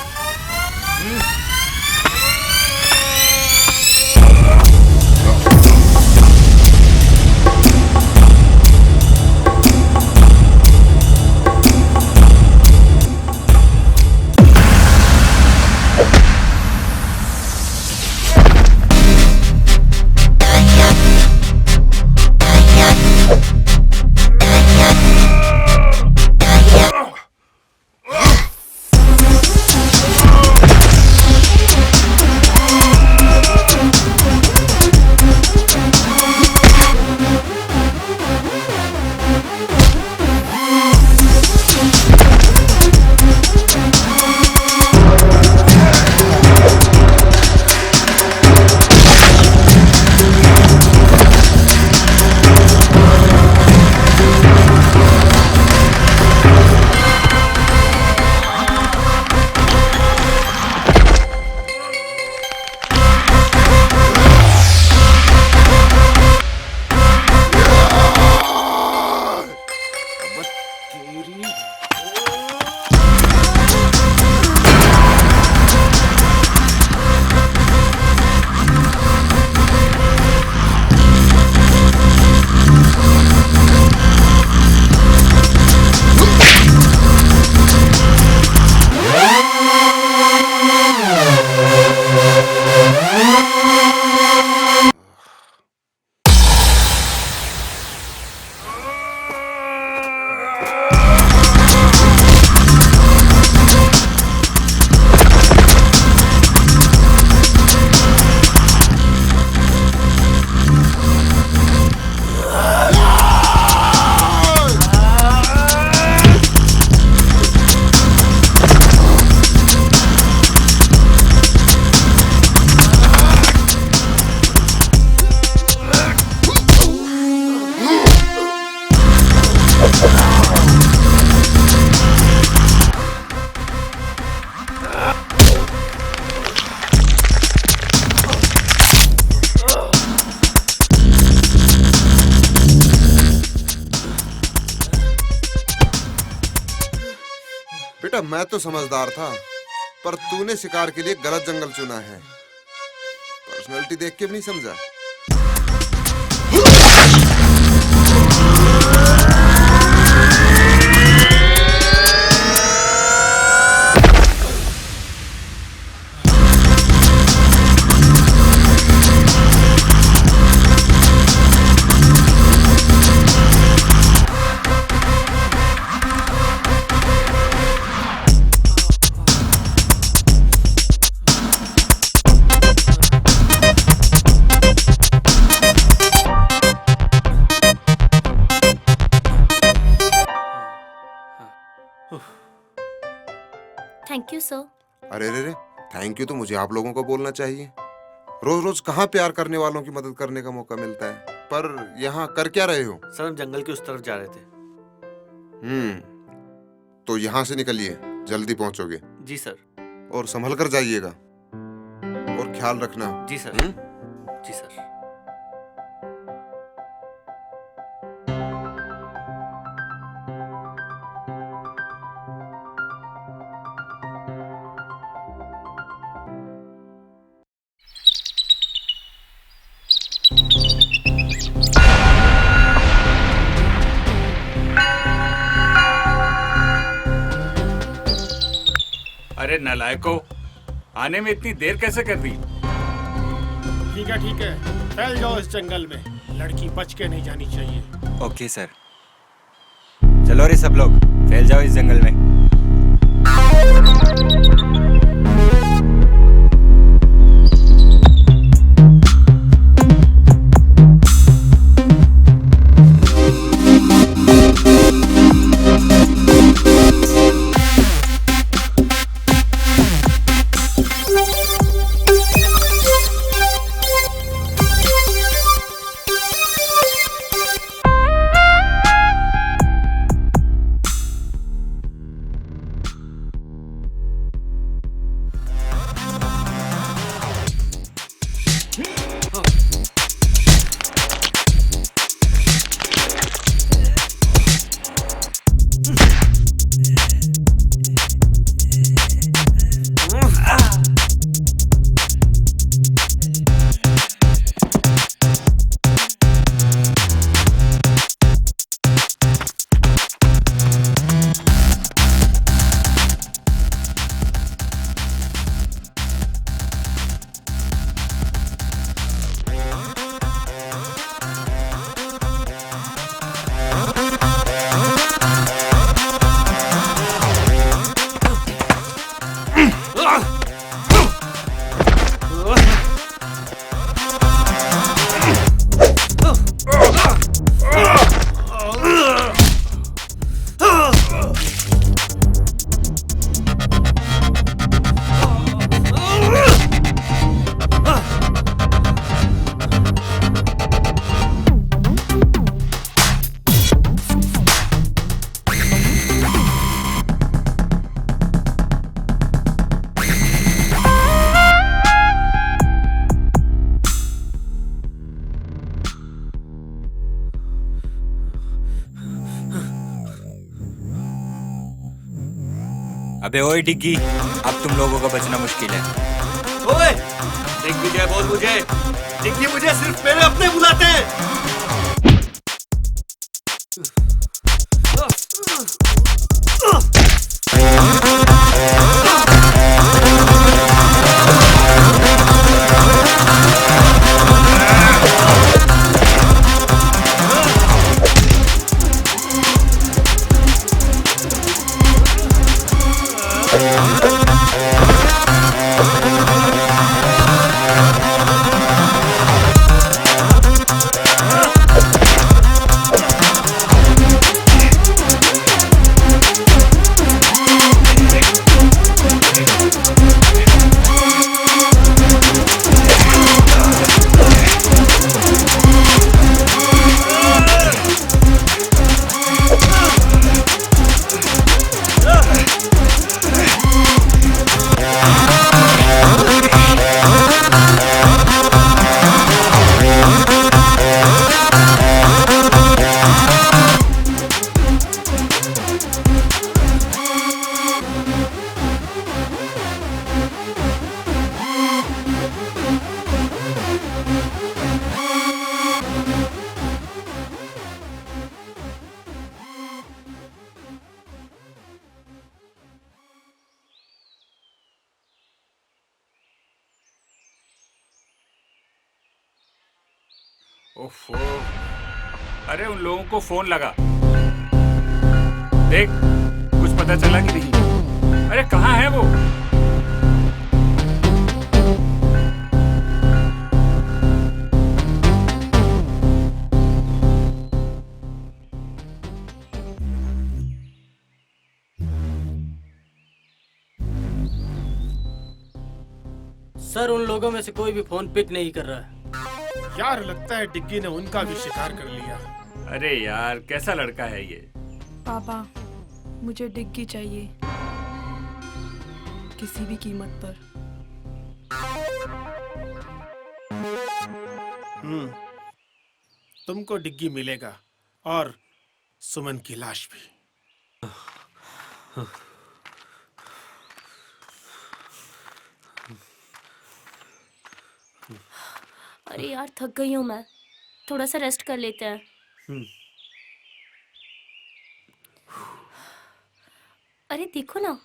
बेटा मैं तो समझदार था, पर तूने शिकार के लिए गलत जंगल चुना है। पर्सनालिटी देख के भी नहीं समझा। Thank you sir. अरे रे रे, थैंक यू तो मुझे आप लोगों को बोलना चाहिए। रोज रोज कहाँ प्यार करने वालों की मदद करने का मौका मिलता है। पर यहाँ कर क्या रहे हो? सर हम जंगल की उस तरफ जा रहे थे। तो यहाँ से निकलिए, जल्दी पहुँचोगे। जी सर। और संभल कर जाइएगा और ख्याल रखना। जी सर। जी सर। अरे नालायको, आने में इतनी देर कैसे कर दी? ठीक है, फैल जाओ इस जंगल में। लड़की बच के नहीं जानी चाहिए। Okay sir. चलो रे सब लोग, फैल जाओ इस जंगल में। अबे ओए डिग्गी, अब तुम लोगों का बचना मुश्किल है। ओए, दिग्विजय बोल मुझे। डिग्गी मुझे सिर्फ मेरे अपने बुलाते हैं। ओफो, अरे उन लोगों को फोन लगा, देख कुछ पता चला कि नहीं? अरे कहाँ है वो? सर उन लोगों में से कोई भी फोन पिक नहीं कर रहा है। यार लगता है डिग्गी ने उनका भी शिकार कर लिया। अरे यार कैसा लड़का है ये। पापा मुझे डिग्गी चाहिए, किसी भी कीमत पर। तुमको डिग्गी मिलेगा और सुमन की लाश भी। अरे यार थक गई हूँ मैं, थोड़ा सा रेस्ट कर लेते हैं। अरे देखो ना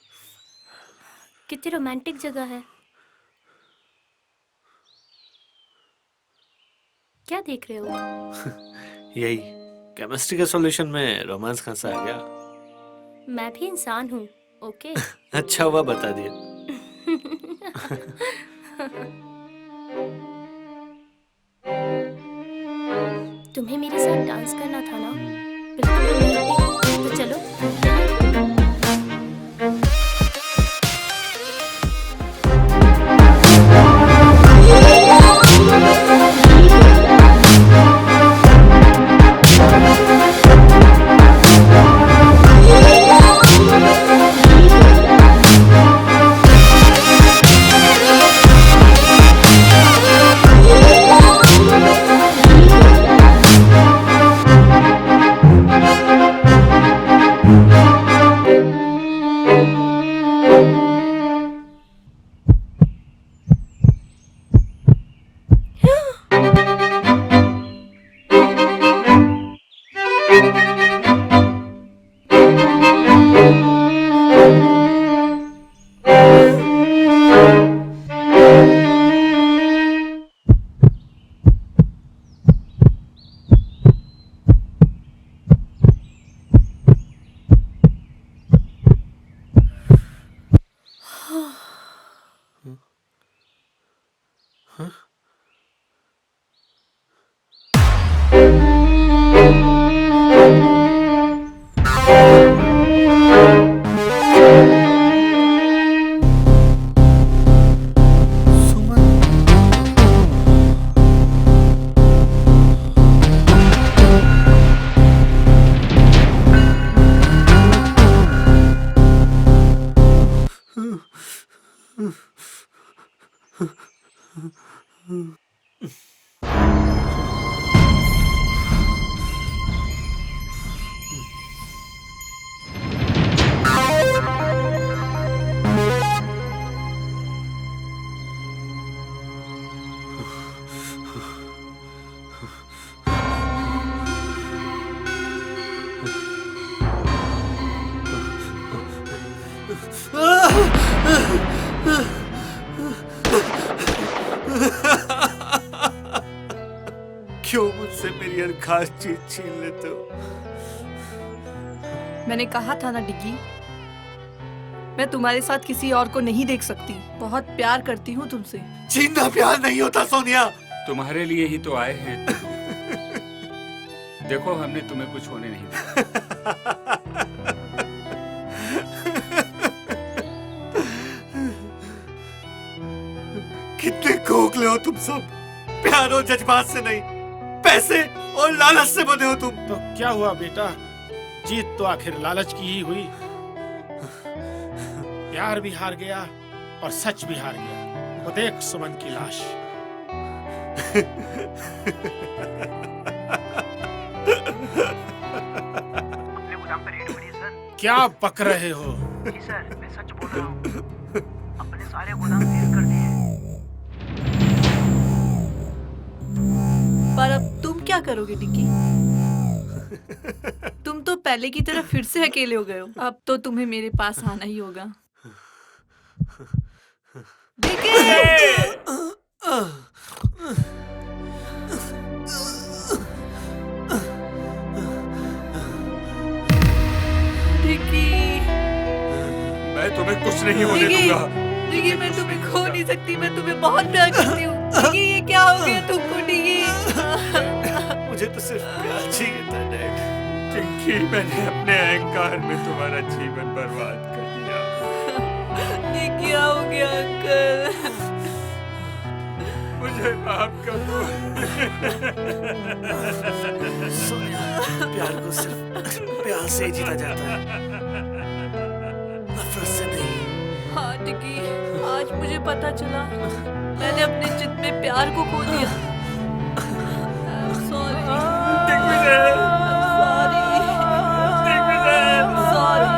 कितनी रोमांटिक जगह है। क्या देख रहे हो? यही केमिस्ट्री के सॉल्यूशन में रोमांस कहाँ से आ गया? मैं भी इंसान हूँ, ओके? अच्छा हुआ बता दिया। तुम्हें मेरे साथ डांस करना था ना? बिल्कुल, तो चलो। क्यों मुझसे मेरी हर खास चीज छीन लेते हो? मैंने कहा था ना डिग्गी, मैं तुम्हारे साथ किसी और को नहीं देख सकती। बहुत प्यार करती हूँ तुमसे। छीनना प्यार नहीं होता सोनिया। तुम्हारे लिए ही तो आए हैं। देखो हमने तुम्हें कुछ होने नहीं दिया। कितने खोखले हो तुम सब। प्यार और जज्बात से नहीं, पैसे और लालच से बने हो तुम। तो क्या हुआ बेटा, जीत तो आखिर लालच की ही हुई। प्यार भी हार गया और सच भी हार गया। तो देख सुमन की लाश। अपने गोदाम पे रेड हो रही है सर। क्या बक रहे हो? जी सर मैं सच बोल रहा हूँ, अपने सारे गोदाम सील कर दिए। पर अब तुम क्या करोगे डिग्गी? तुम तो पहले की तरह फिर से अकेले हो गए हो। अब तो तुम्हें मेरे पास आना ही होगा। नहीं होने डिगी, दूंगा। डिगी मैं तुम्हें खो नहीं सकती, मैं तुम्हें बहुत प्यार करती हूँ। डिगी ये क्या हो गया तुमको डिगी? मुझे तो सिर्फ प्यार चाहिए था डैड। पिंकी, मैंने अपने अहंकार में तुम्हारा जीवन बर्बाद कर दिया। ये क्या हो गया अंकल? मुझे माफ कर दो। सोनिया, प्यार को सिर्फ प्यार से ही जीता जाता है, नफरत से नहीं। हाँ डिगी, आज मुझे पता चला मैंने अपने चित में प्यार को खो दिया। I'm sorry. Digvijay, I'm sorry.